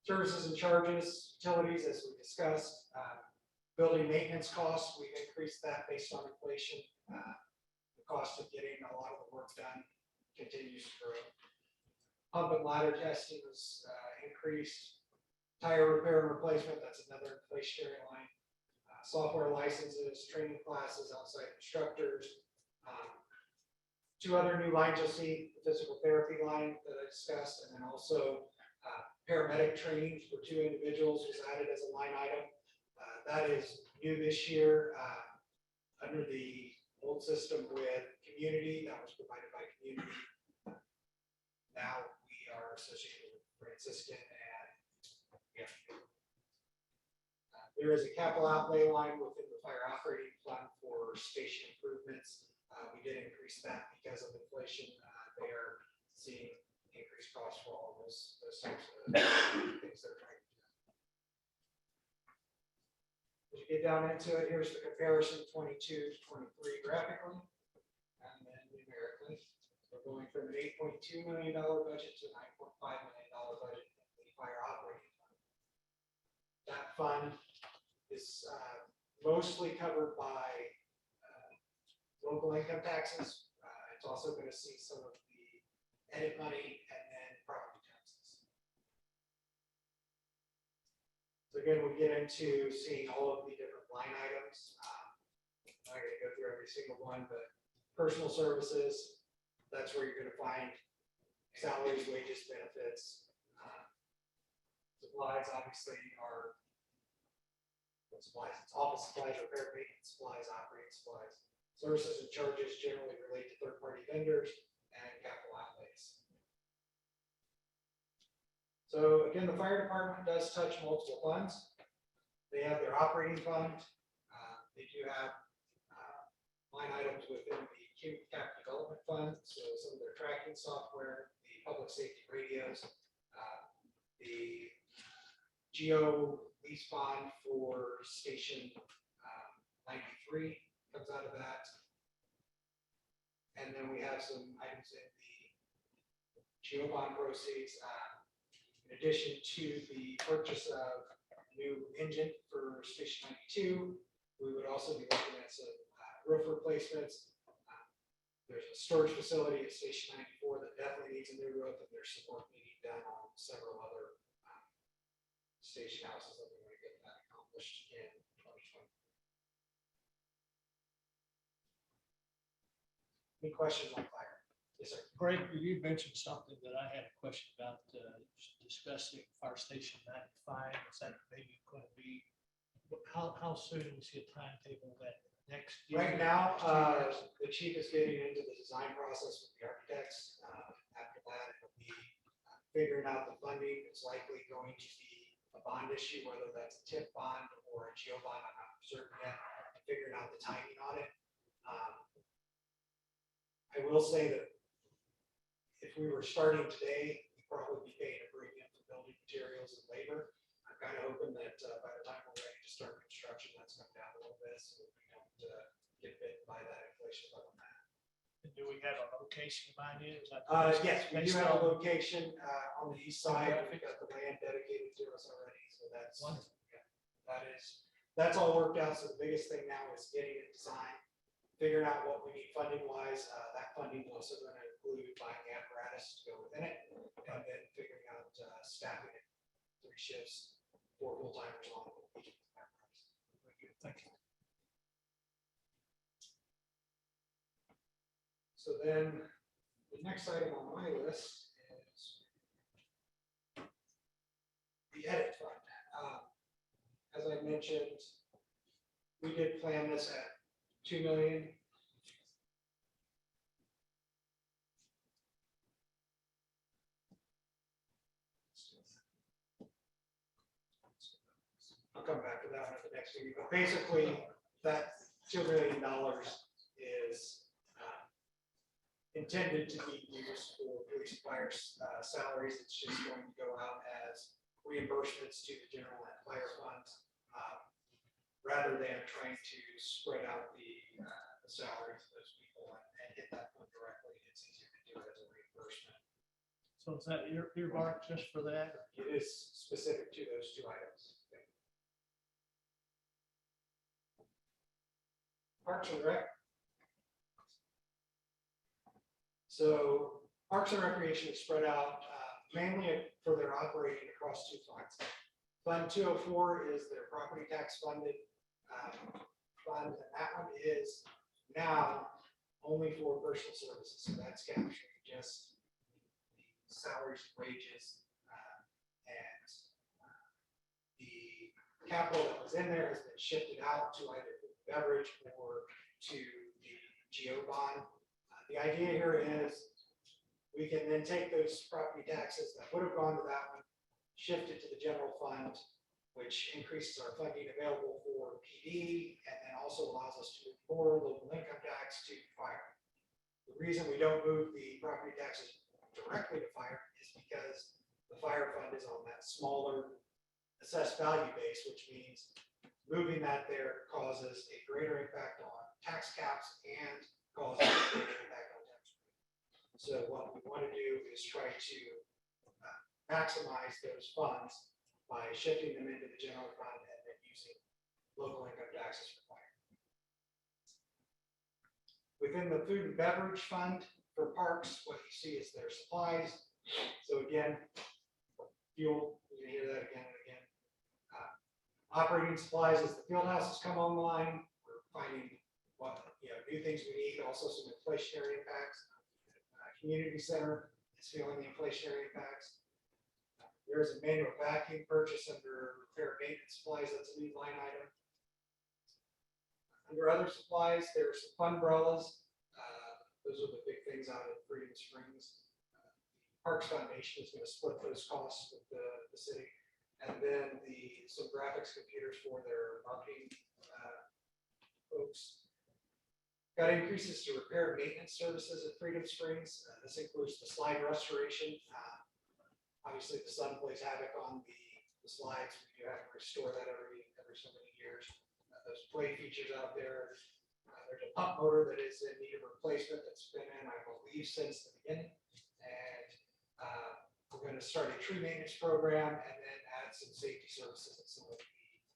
Services and charges, utilities, as we discussed, building maintenance costs, we've increased that based on inflation. The cost of getting a lot of the work done continues to grow. Pump and ladder testing was increased. Tire repair and replacement, that's another inflationary line. Software licenses, training classes, outside instructors. 2 other new lines you'll see, the physical therapy line that I discussed, and then also paramedic training for 2 individuals was added as a line item. That is new this year under the old system with community that was provided by community. Now we are associated with Franciscan and there is a capital outlay line within the fire operating plan fund for station improvements. We did increase that because of inflation. They are seeing increased costs for all those types of things they're trying to do. As you get down into it, here's the comparison 22 to 23 graphically and then numerically. We're going from an $8.2 million budget to $9.5 million budget in the fire operating fund. That fund is mostly covered by local income taxes. It's also going to see some of the edit money and then property taxes. So again, we get into seeing all of the different line items. I'm not going to go through every single one, but personal services, that's where you're going to find salaries, wages, benefits. Supplies obviously are supplies, it's office supplies, repair, maintenance supplies, operating supplies. Services and charges generally relate to third-party vendors and capital outlays. So again, the fire department does touch multiple funds. They have their operating fund. They do have line items within the cap development fund. So some of their tracking software, the public safety radios, the geo lease bond for station 93 comes out of that. And then we have some items in the geo bond proceeds. In addition to the purchase of a new engine for station 92, we would also be looking at some roof replacements. There's a storage facility at station 94 that definitely needs a new roof, and there's some work needing done on several other station houses that we want to get that accomplished in 2020. Any questions on fire? Yes, sir. Greg, you mentioned something that I had a question about, discussing fire station 95. Is that maybe going to be, how soon do we see a timetable that next year? Right now, 2 years? the chief is getting into the design process with the architects. After that, it'll be figuring out the funding. It's likely going to be a bond issue, whether that's a TIP bond or a geo bond, I'm not certain yet. Figuring out the timing on it. I will say that if we were starting today, we'd probably be paying a premium for building materials and labor. I'm kind of hoping that by the time we're ready to start construction, that's come down a little bit, so we don't get bit by that inflation level. And do we have a location in mind yet? Is that- Yes, we do based have a on- location on the east side. We've got the land dedicated to us already, so that's, Wonderful. yeah, that's all worked out. So the biggest thing now is getting it designed, figuring out what we need funding wise. That funding is also going to include buying the apparatus to go within it, and then figuring out staffing it 3 shifts, 4 full-timers on each of the apparatus. Thank you. So then the next item on my list is the edit fund. As I mentioned, we did plan this at 2 million. I'll come back to that one at the next meeting, but basically that $2 million is intended to be used for police fire salaries. It's just going to go out as reimbursements to the general and fire funds, rather than trying to spread out the salaries of those people and hit that fund directly. It's easier to do it as a reimbursement. So is that earmarked just for that? It is specific to those 2 items. Parks and Rec. So Parks and Recreation is spread out mainly for their operating across 2 funds. Fund 204 is their property tax funded fund, and that one is now only for personal services. So that's capturing just the salaries, wages, and the capital that was in there has been shifted out to either beverage or to the geo bond. The idea here is we can then take those property taxes that would have gone to that one, shift it to the general fund, which increases our funding available for PD, and then also allows us to move more local income tax to fire. The reason we don't move the property taxes directly to fire is because the fire fund is on that smaller assessed value base, which means moving that there causes a greater impact on tax caps and causes a greater impact on tax rate. So what we want to do is try to maximize those funds by shifting them into the general fund and then using local income taxes for fire. Within the food and beverage fund for parks, what you see is their supplies. So again, fuel, you can hear that again and again. Operating supplies as the field houses come online, we're finding what, new things we need, also some inflationary impacts. Community center is feeling the inflationary impacts. There's a manual vacuum purchase under repair maintenance supplies, that's a new line item. Under other supplies, there's some umbrellas. Those are the big things out of Freedom Springs. Parks Foundation is going to split those costs with the city. And then some graphics computers for their marketing folks. Got increases to repair and maintenance services at Freedom Springs. This includes the slide restoration. Obviously, the sun plays havoc on the slides. We do have to restore that every so many years. Those play features out there. There's a pump motor that is in need of replacement that's been in, I believe, since the beginning. And we're going to start a tree maintenance program and then add some safety services at some of the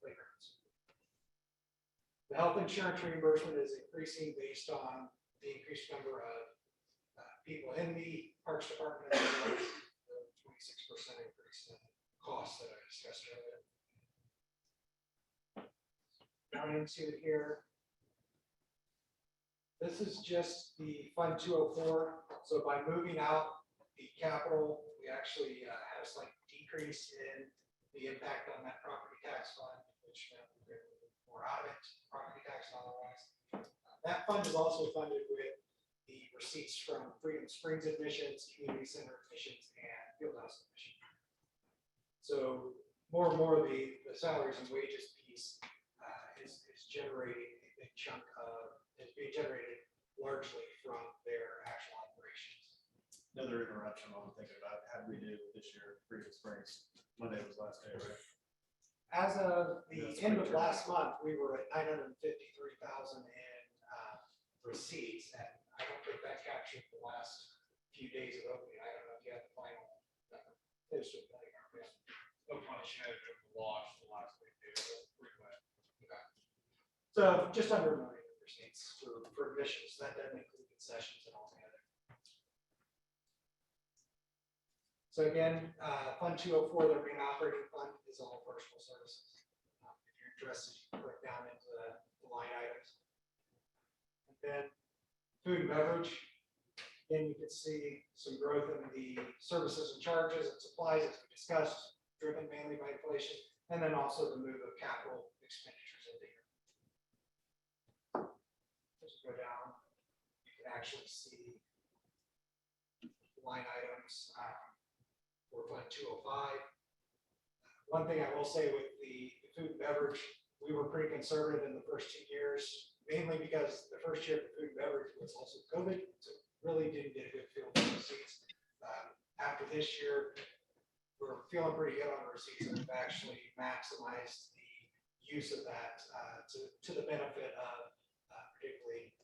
playgrounds. The health insurance reimbursement is increasing based on the increased number of people in the Parks Department, as well as the 26% increase in costs that I discussed earlier. Now you can see it here. This is just the Fund 204. So by moving out the capital, we actually have a slight decrease in the impact on that property tax fund, which we're more out of it, property tax otherwise. That fund is also funded with the receipts from Freedom Springs admissions, community center admissions, and fieldhouse admissions. So more and more the salaries and wages piece is generating a big chunk of, is being generated largely from their actual operations. Another interruption I'm thinking about, how do we do this year, Freedom Springs? Monday was last day, right? As of the That's end of pretty last month, we were at 953,000 in receipts, and I don't think that captured the last few days of opening. I don't know if you have the final number. Close to $1 million. No punishment had it the wash the last week. So just under $1 million in receipts for admissions. That doesn't include concessions and all together. So again, Fund 204, their main operating fund is all personal services. If you're interested, you can click down into the line items. And then food and beverage. Again, you can see some growth in the services and charges and supplies, as we discussed, driven mainly by inflation, and then also the move of capital expenditures into here. Just go down, you can actually see line items for Fund 205. One thing I will say with the food and beverage, we were pretty conservative in the first 2 years, mainly because the first year of the food and beverage was also COVID, so really didn't get a good feel for the receipts. After this year, we're feeling pretty good on the receipts, and we've actually maximized the use of that to the benefit of particularly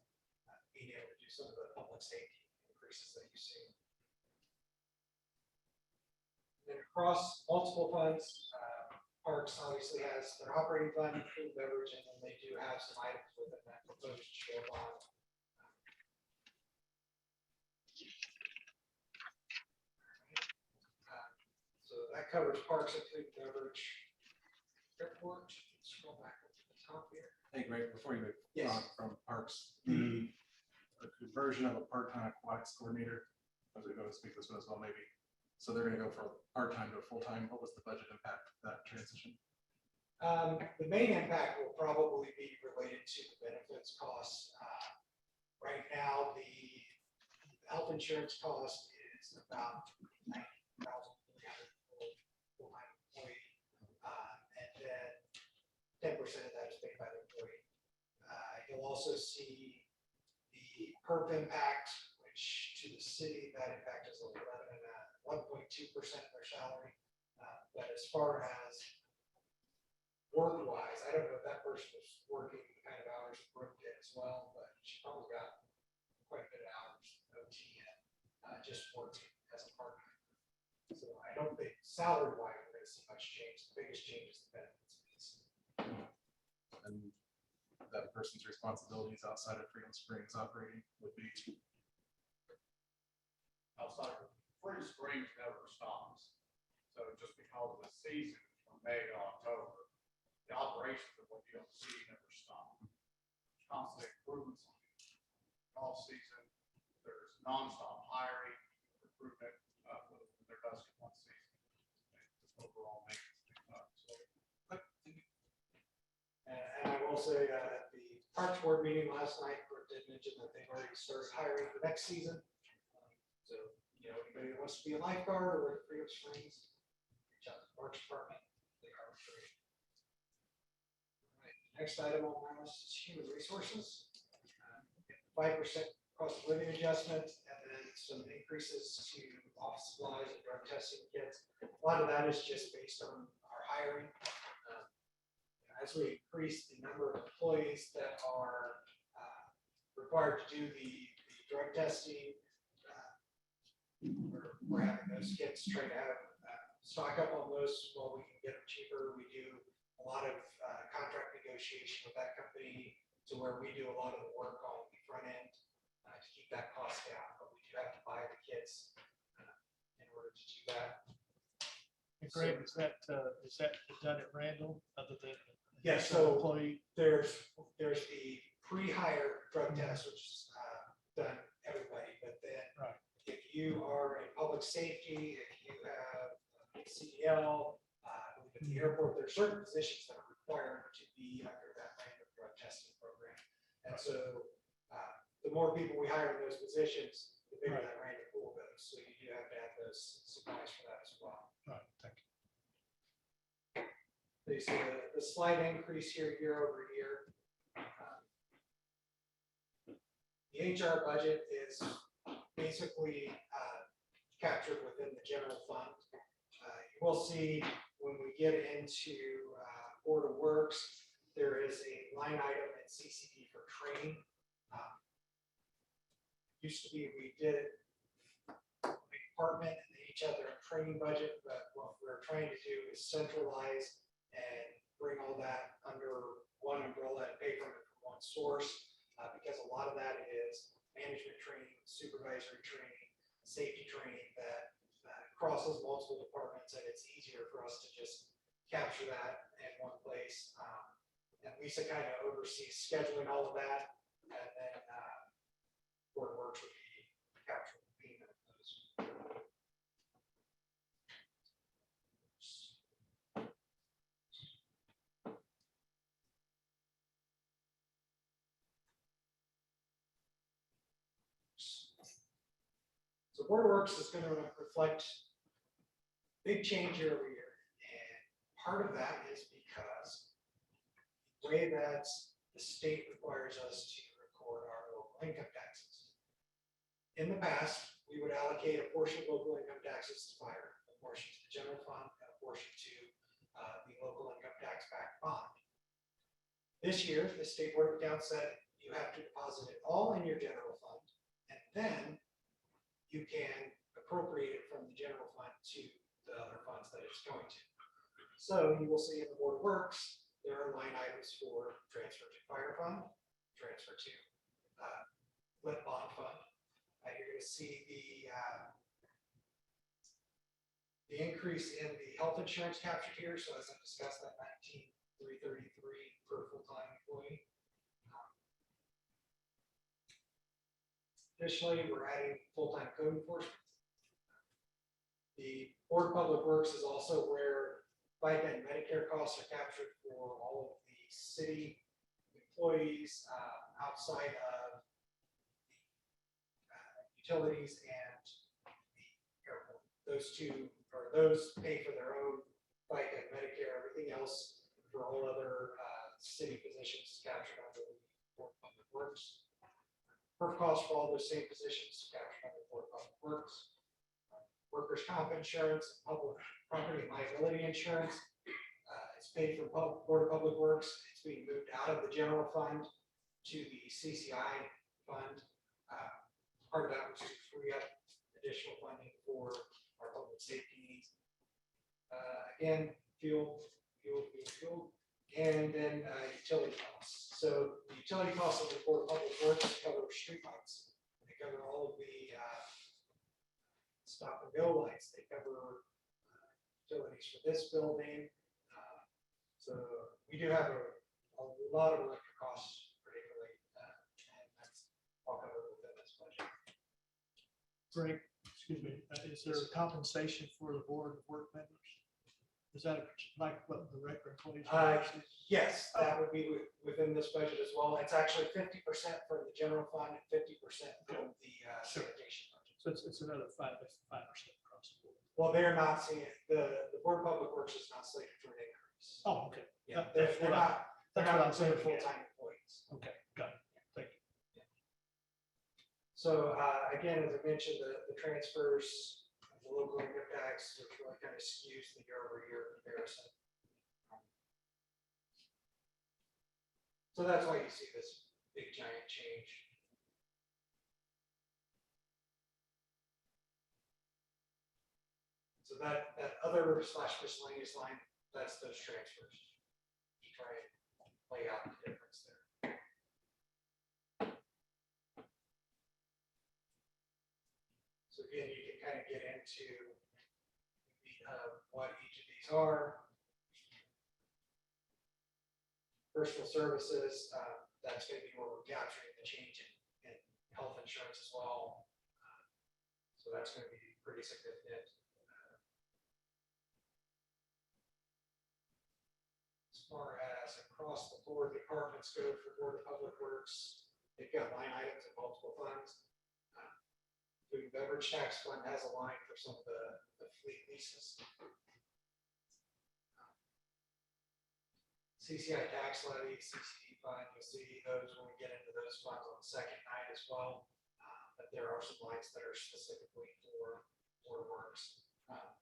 being able to do some of the public safety increases that you see. And then across multiple funds, Parks obviously has their operating fund, food and beverage, and then they do have some items within that proposed share bond. So that covers Parks and food and beverage. Airport, scroll back up to the top here. Hey, Greg, before you move Yes. on from Parks, the conversion of a part-time aquatics coordinator, I was going to speak this one as well, maybe. So they're going to go from part-time to full-time. What was the budget impact of that transition? The main impact will probably be related to the benefits costs. Right now, the health insurance cost is about $90,300 full-time employee, and then 10% of that is paid by the also see the perp impact, which to the city, that impact is 1.2% of their salary. But as far as work-wise, I don't know if that person was working the kind of hours that Brooke did as well, but she probably got quite a bit of hours OT in, just working as a part-time. So I don't think salary-wise, we're gonna see much change. The biggest change is the benefits piece. And that person's responsibilities outside of Freedom Springs operating would be. Outside of Freedom Springs never stops. So just because of the season from May to October, the operations of what you don't see never stop. Constant improvements on all season. There's nonstop hiring, recruitment, when there does get one season. Just overall maintenance. And I will say, at the Parks Board meeting last night, Brooke did mention that they've already started hiring for next season. So, you know, anybody that wants to be a lifeguard or work at Freedom Springs, reach out to the Parks Department. They are free. All right, next item on my list is human resources. 5% cost of living adjustment, and then some increases to office supplies and drug testing kits. A lot of that is just based on our hiring. As we increase the number of employees that are required to do the drug testing, we're having those kits, trying to have stock up on those while we can get them cheaper. We do a lot of contract negotiation with that company to where we do a lot of the work on the front end to keep that cost down, but we do have to buy the kits in order to do that. And Greg, is that done at Randall, other than? Yeah, so employee? there's the pre-hire drug test, which is done everybody, but then Right. if you are in public safety, if you have CDL, at the airport, there are certain positions that are required to be under that random drug testing program. And so the more people we hire in those positions, the bigger that random pool goes. So you do have to have those supplies for that as well. Right, thank you. So you see the slight increase here year over year. The HR budget is basically captured within the general fund. You will see when we get into Board of Works, there is a line item in CCD for training. Used to be we did it by department and they each have their own training budget, but what we're trying to do is centralize and bring all that under one umbrella and pay from it from one source, because a lot of that is management training, supervisory training, safety training that crosses multiple departments, and it's easier for us to just capture that in one place. And Lisa kind of oversees scheduling all of that, and then Board of Works would be capturing the payment of those. So Board of Works is going to reflect big change year over year. And part of that is because the way that the state requires us to record our local income taxes. In the past, we would allocate a portion of local income taxes to fire, a portion to the general fund, and a portion to the local income tax backed bond. This year, the State Board of Accounts said you have to deposit it all in your general fund, and then you can appropriate it from the general fund to the other funds that it's going to. So you will see in the Board of Works, there are line items for transfer to fire fund, transfer to lit bond fund. You're going to see the increase in the health insurance captured here. So as I discussed, that $19,333 per full-time employee. Additionally, we're adding full-time code enforcement. The Board of Public Works is also where FICA and Medicare costs are captured for all of the city employees outside of utilities and the airport. Those two, or those pay for their own FICA and Medicare. Everything else for all other city positions is captured under the Board of Public Works. Per cost for all those same positions captured by the Board of Public Works. Workers' comp insurance, public property and liability insurance. It's paid from Board of Public Works. It's being moved out of the general fund to the CCI fund. Part of that was to free up additional funding for our public safety needs. Again, fuel, and then utility costs. So the utility costs of the Board of Public Works cover streetlights. They cover all of the stop and go lights. They cover utilities for this building. So we do have a lot of electric costs, particularly, and that's all covered within this budget. Greg, excuse me, is there a compensation for the board of work members? Is that like what the regular employees? Yes, that would be within this budget as well. It's actually 50% for the general fund and 50% from the sanitation budget. So it's another 5% across the board. Well, they're not seeing it. The Board of Public Works is not slated for an increase. Oh, okay. Yeah, That's they're what not considered looking at. full-time employees. Okay, got it. Thank you. So again, as I mentioned, the transfers, the local income tax, which really kind of skews the year-over-year comparison. So that's why you see this big giant change. So that other / miscellaneous line, that's those transfers. To try and lay out the difference there. So again, you can kind of get into what each of these are. Personal services, that's going to be where we're capturing the change in health insurance as well. So that's going to be pretty significant. As far as across the board departments go for Board of Public Works, they've got line items in multiple funds. Food and beverage tax fund has a line for some of the fleet leases. CCI tax levy, CCD fund, you'll see those when we get into those funds on the second night as well. But there are some lines that are specifically for works.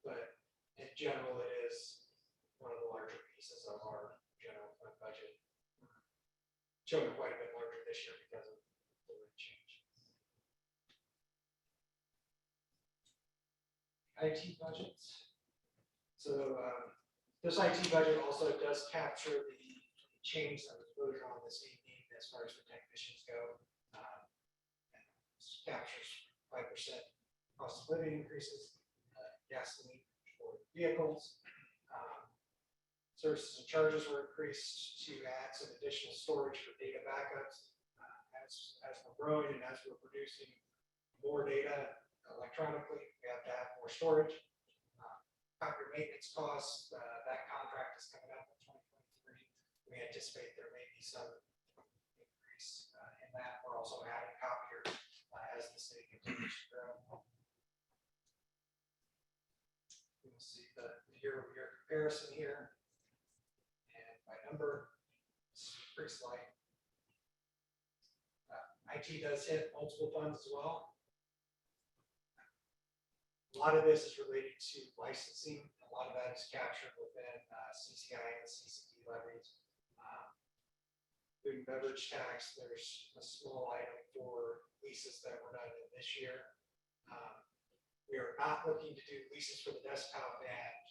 But in general, it is one of the larger pieces of our general fund budget. Showing quite a bit larger this year because of the rate change. IT budgets. So this IT budget also does capture the change that was voted on this evening as far as the technicians go. Captures 5% cost of living increases, gasoline for vehicles. Services and charges were increased to add some additional storage for data backups. As we're growing and as we're producing more data electronically, we have to have more storage. Copier maintenance costs, that contract is coming up in 2023. We anticipate there may be some increase in that. We're also adding copiers as the city continues to grow. You'll see the year-over-year comparison here. And by number, it's pretty slight. IT does hit multiple funds as well. A lot of this is related to licensing. A lot of that is captured within CCI and CCD levies. Food and beverage tax, there's a small item for leases that were done in this year. We are not looking to do leases for the desktop and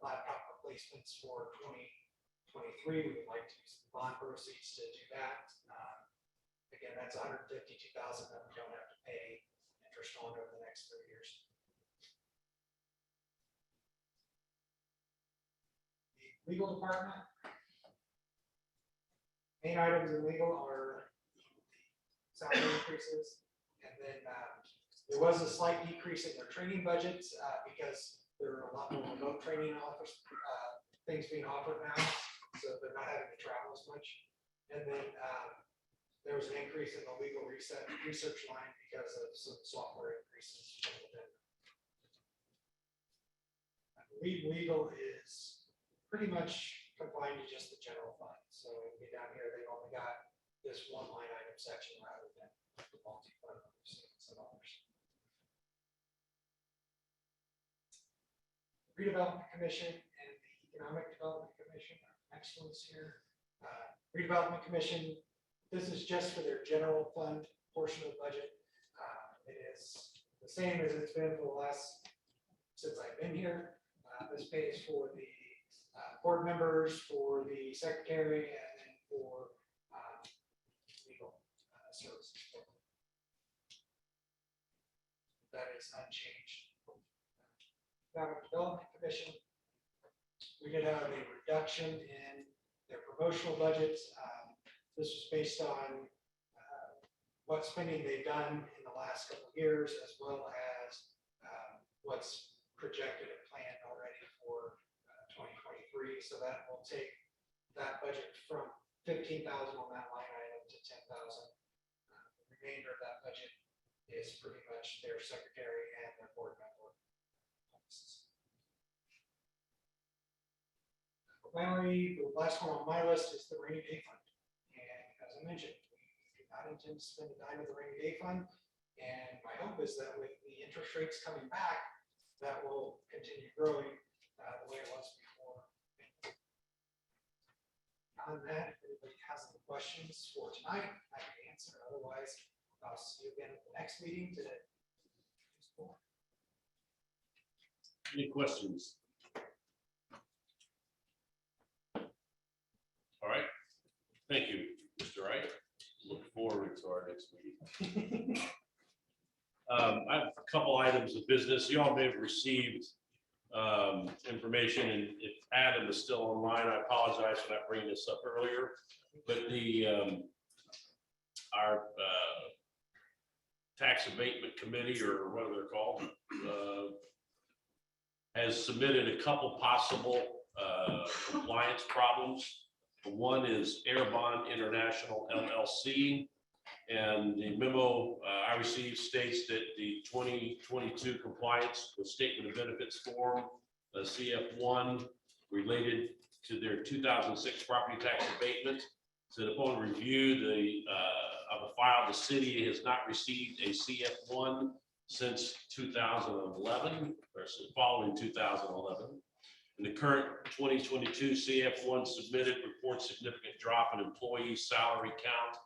laptop replacements for 2023. We would like to use the bond proceeds to do that. Again, that's $152,000 that we don't have to pay interest on over the next 3 years. Legal department. Main items in legal are salary increases, and then there was a slight decrease in their training budgets because there are a lot more remote training offers, things being offered now, so they're not having to travel as much. And then there was an increase in the legal research line because of some software increases from within. I believe legal is pretty much confined to just the general fund. So when we get down here, they've only got this one line item section rather than the multi-fund receipts and others. Redevelopment Commission and the Economic Development Commission are next ones here. Redevelopment Commission, this is just for their general fund portion of the budget. It is the same as it's been for the last, since I've been here. This pays for the board members, for the secretary, and then for legal services. That is unchanged. Economic Development Commission, we did have a reduction in their promotional budgets. This was based on what spending they've done in the last couple of years, as well as what's projected and planned already for 2023. So that will take that budget from 15,000 on that line item to 10,000. The remainder of that budget is pretty much their secretary and their board member. Finally, the last one on my list is the rainy day fund. And as I mentioned, we do not intend to spend a dime of the rainy day fund. And my hope is that with the interest rates coming back, that will continue growing the way it was before. On that, if anybody has any questions for tonight, I can answer. Otherwise, I'll see you again at the next meeting today. Any questions? All right, thank you, Mr. Wright. Look forward to our next meeting. I have a couple items of business. You all may have received information, and if Adam is still online, I apologize for not bringing this up earlier. But our tax abatement committee, or whatever they're called, has submitted a couple possible compliance problems. One is Airbond International LLC, and the memo I received states that the 2022 compliance with statement of benefits form, CF1, related to their 2006 property tax abatement, said upon review of the file, the city has not received a CF1 since 2011, or following 2011. In the current 2022 CF1 submitted reports significant drop in employee salary count.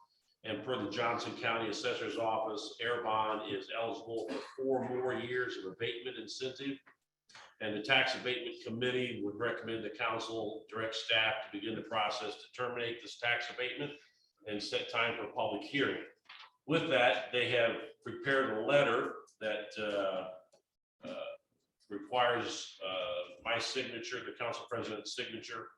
And per the Johnson County Assessor's Office, Airbond is eligible for 4 more years of abatement incentive. And the Tax Abatement Committee would recommend the council direct staff to begin the process to terminate this tax abatement and set time for public hearing. With that, they have prepared a letter that requires my signature, the council president's signature.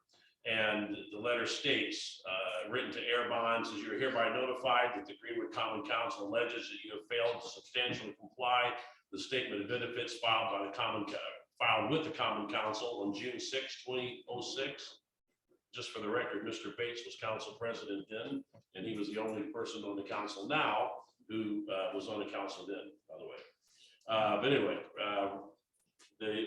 And the letter states, written to Airbond, says you are hereby notified that the Greenwood Common Council alleges that you have failed to substantially comply with the statement of benefits filed with the Common Council on June 6, 2006. Just for the record, Mr. Bates was council president then, and he was the only person on the council now who was on the council then, by the way. But anyway,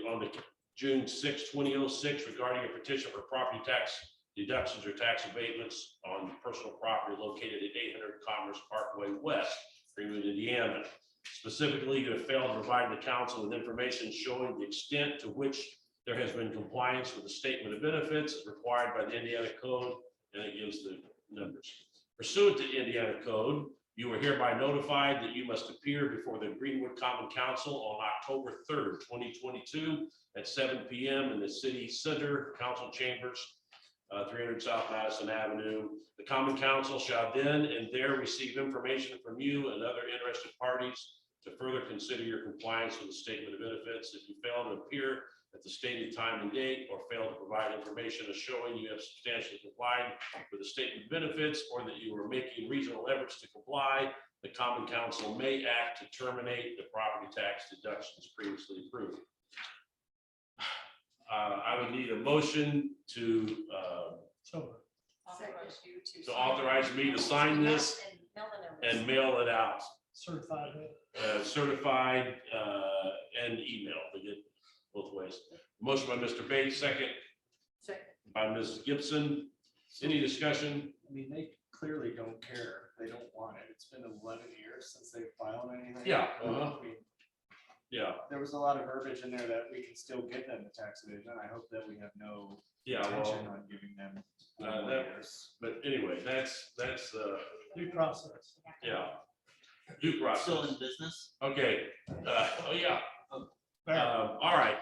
on the June 6, 2006, regarding a petition for property tax deductions or tax abatements on personal property located at 800 Commerce Parkway West, Greenwood, Indiana. Specifically, you have failed to provide the council with information showing the extent to which there has been compliance with the statement of benefits as required by the Indiana Code, and it gives the numbers. Pursuant to Indiana Code, you are hereby notified that you must appear before the Greenwood Common Council on October 3rd, 2022 at 7 p.m. in the City Center Council Chambers, 300 South Madison Avenue. The Common Council shall then and there receive information from you and other interested parties to further consider your compliance with the statement of benefits. If you fail to appear at the stated time and date, or fail to provide information as showing you have substantially complied with the statement of benefits, or that you are making reasonable efforts to comply, the Common Council may act to terminate the property tax deductions previously approved. I would need a motion to authorize me to sign this and mail it out. Certified. Certified and email. We get both ways. Motion by Mr. Bates, second by Mrs. Gibson. Any discussion? I mean, they clearly don't care. They don't want it. It's been 11 years since they filed anything. Yeah, I uh-huh. mean, Yeah, there was a lot of verbiage in there that we can still get them the tax evasion. I hope that we have no yeah, intention well, on giving them that- more years. but anyway, that's, Due process. yeah. Due process. Still in business? Okay, oh, yeah. All right.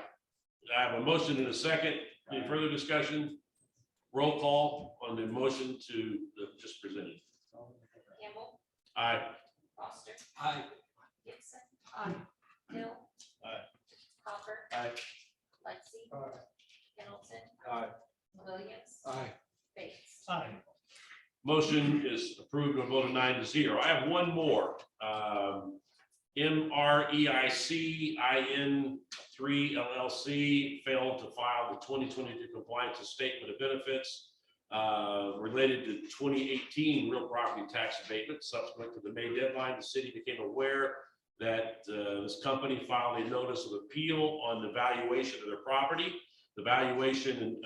I have a motion and a second. Any further discussion? Roll call on the motion to just presented. Campbell, Aye. Foster, Aye. Gibson. Aye. Hill. Aye. Hopper. Aye. Lexi. Aye. Pendleton. Aye. Williams. Aye. Bates. Aye. Motion is approved with a vote of 9-0. I have one more. MREIC IN3 LLC failed to file the 2022 compliance statement of benefits related to 2018 real property tax abatement. Subsequent to the May deadline, the city became aware that this company filed a notice of appeal on the valuation of their property. The valuation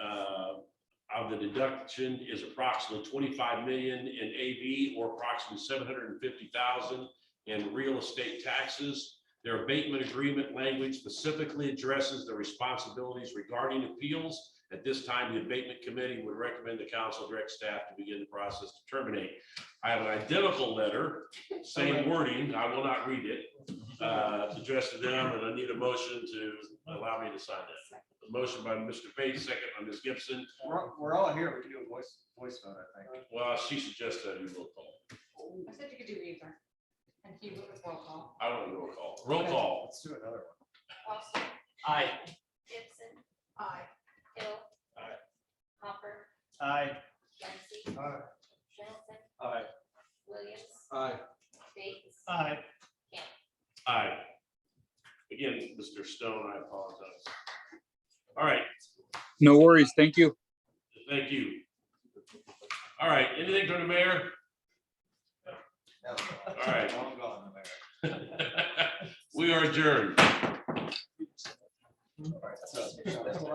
of the deduction is approximately 25 million in AV, or approximately 750,000 in real estate taxes. Their abatement agreement language specifically addresses the responsibilities regarding appeals. At this time, the abatement committee would recommend the council direct staff to begin the process to terminate. I have an identical letter, same wording, I will not read it, addressed to them, and I need a motion to allow me to sign that. A motion by Mr. Bates, second by Ms. Gibson. We're all here. We can do a voice vote, I think. Well, she suggested we will call. I said you could do either. And he would roll call. I don't roll call. Roll call. Let's do another one. Foster. Aye. Gibson. Aye. Hill. Aye. Hopper. Aye. Lexi. Aye. Pendleton. Aye. Williams. Aye. Bates. Aye. Campbell. Aye. Again, Mr. Stone, I apologize. All right, No worries. Thank you. thank you. All right, anything from the mayor? All right. Long gone, the mayor. We are adjourned. All right, so-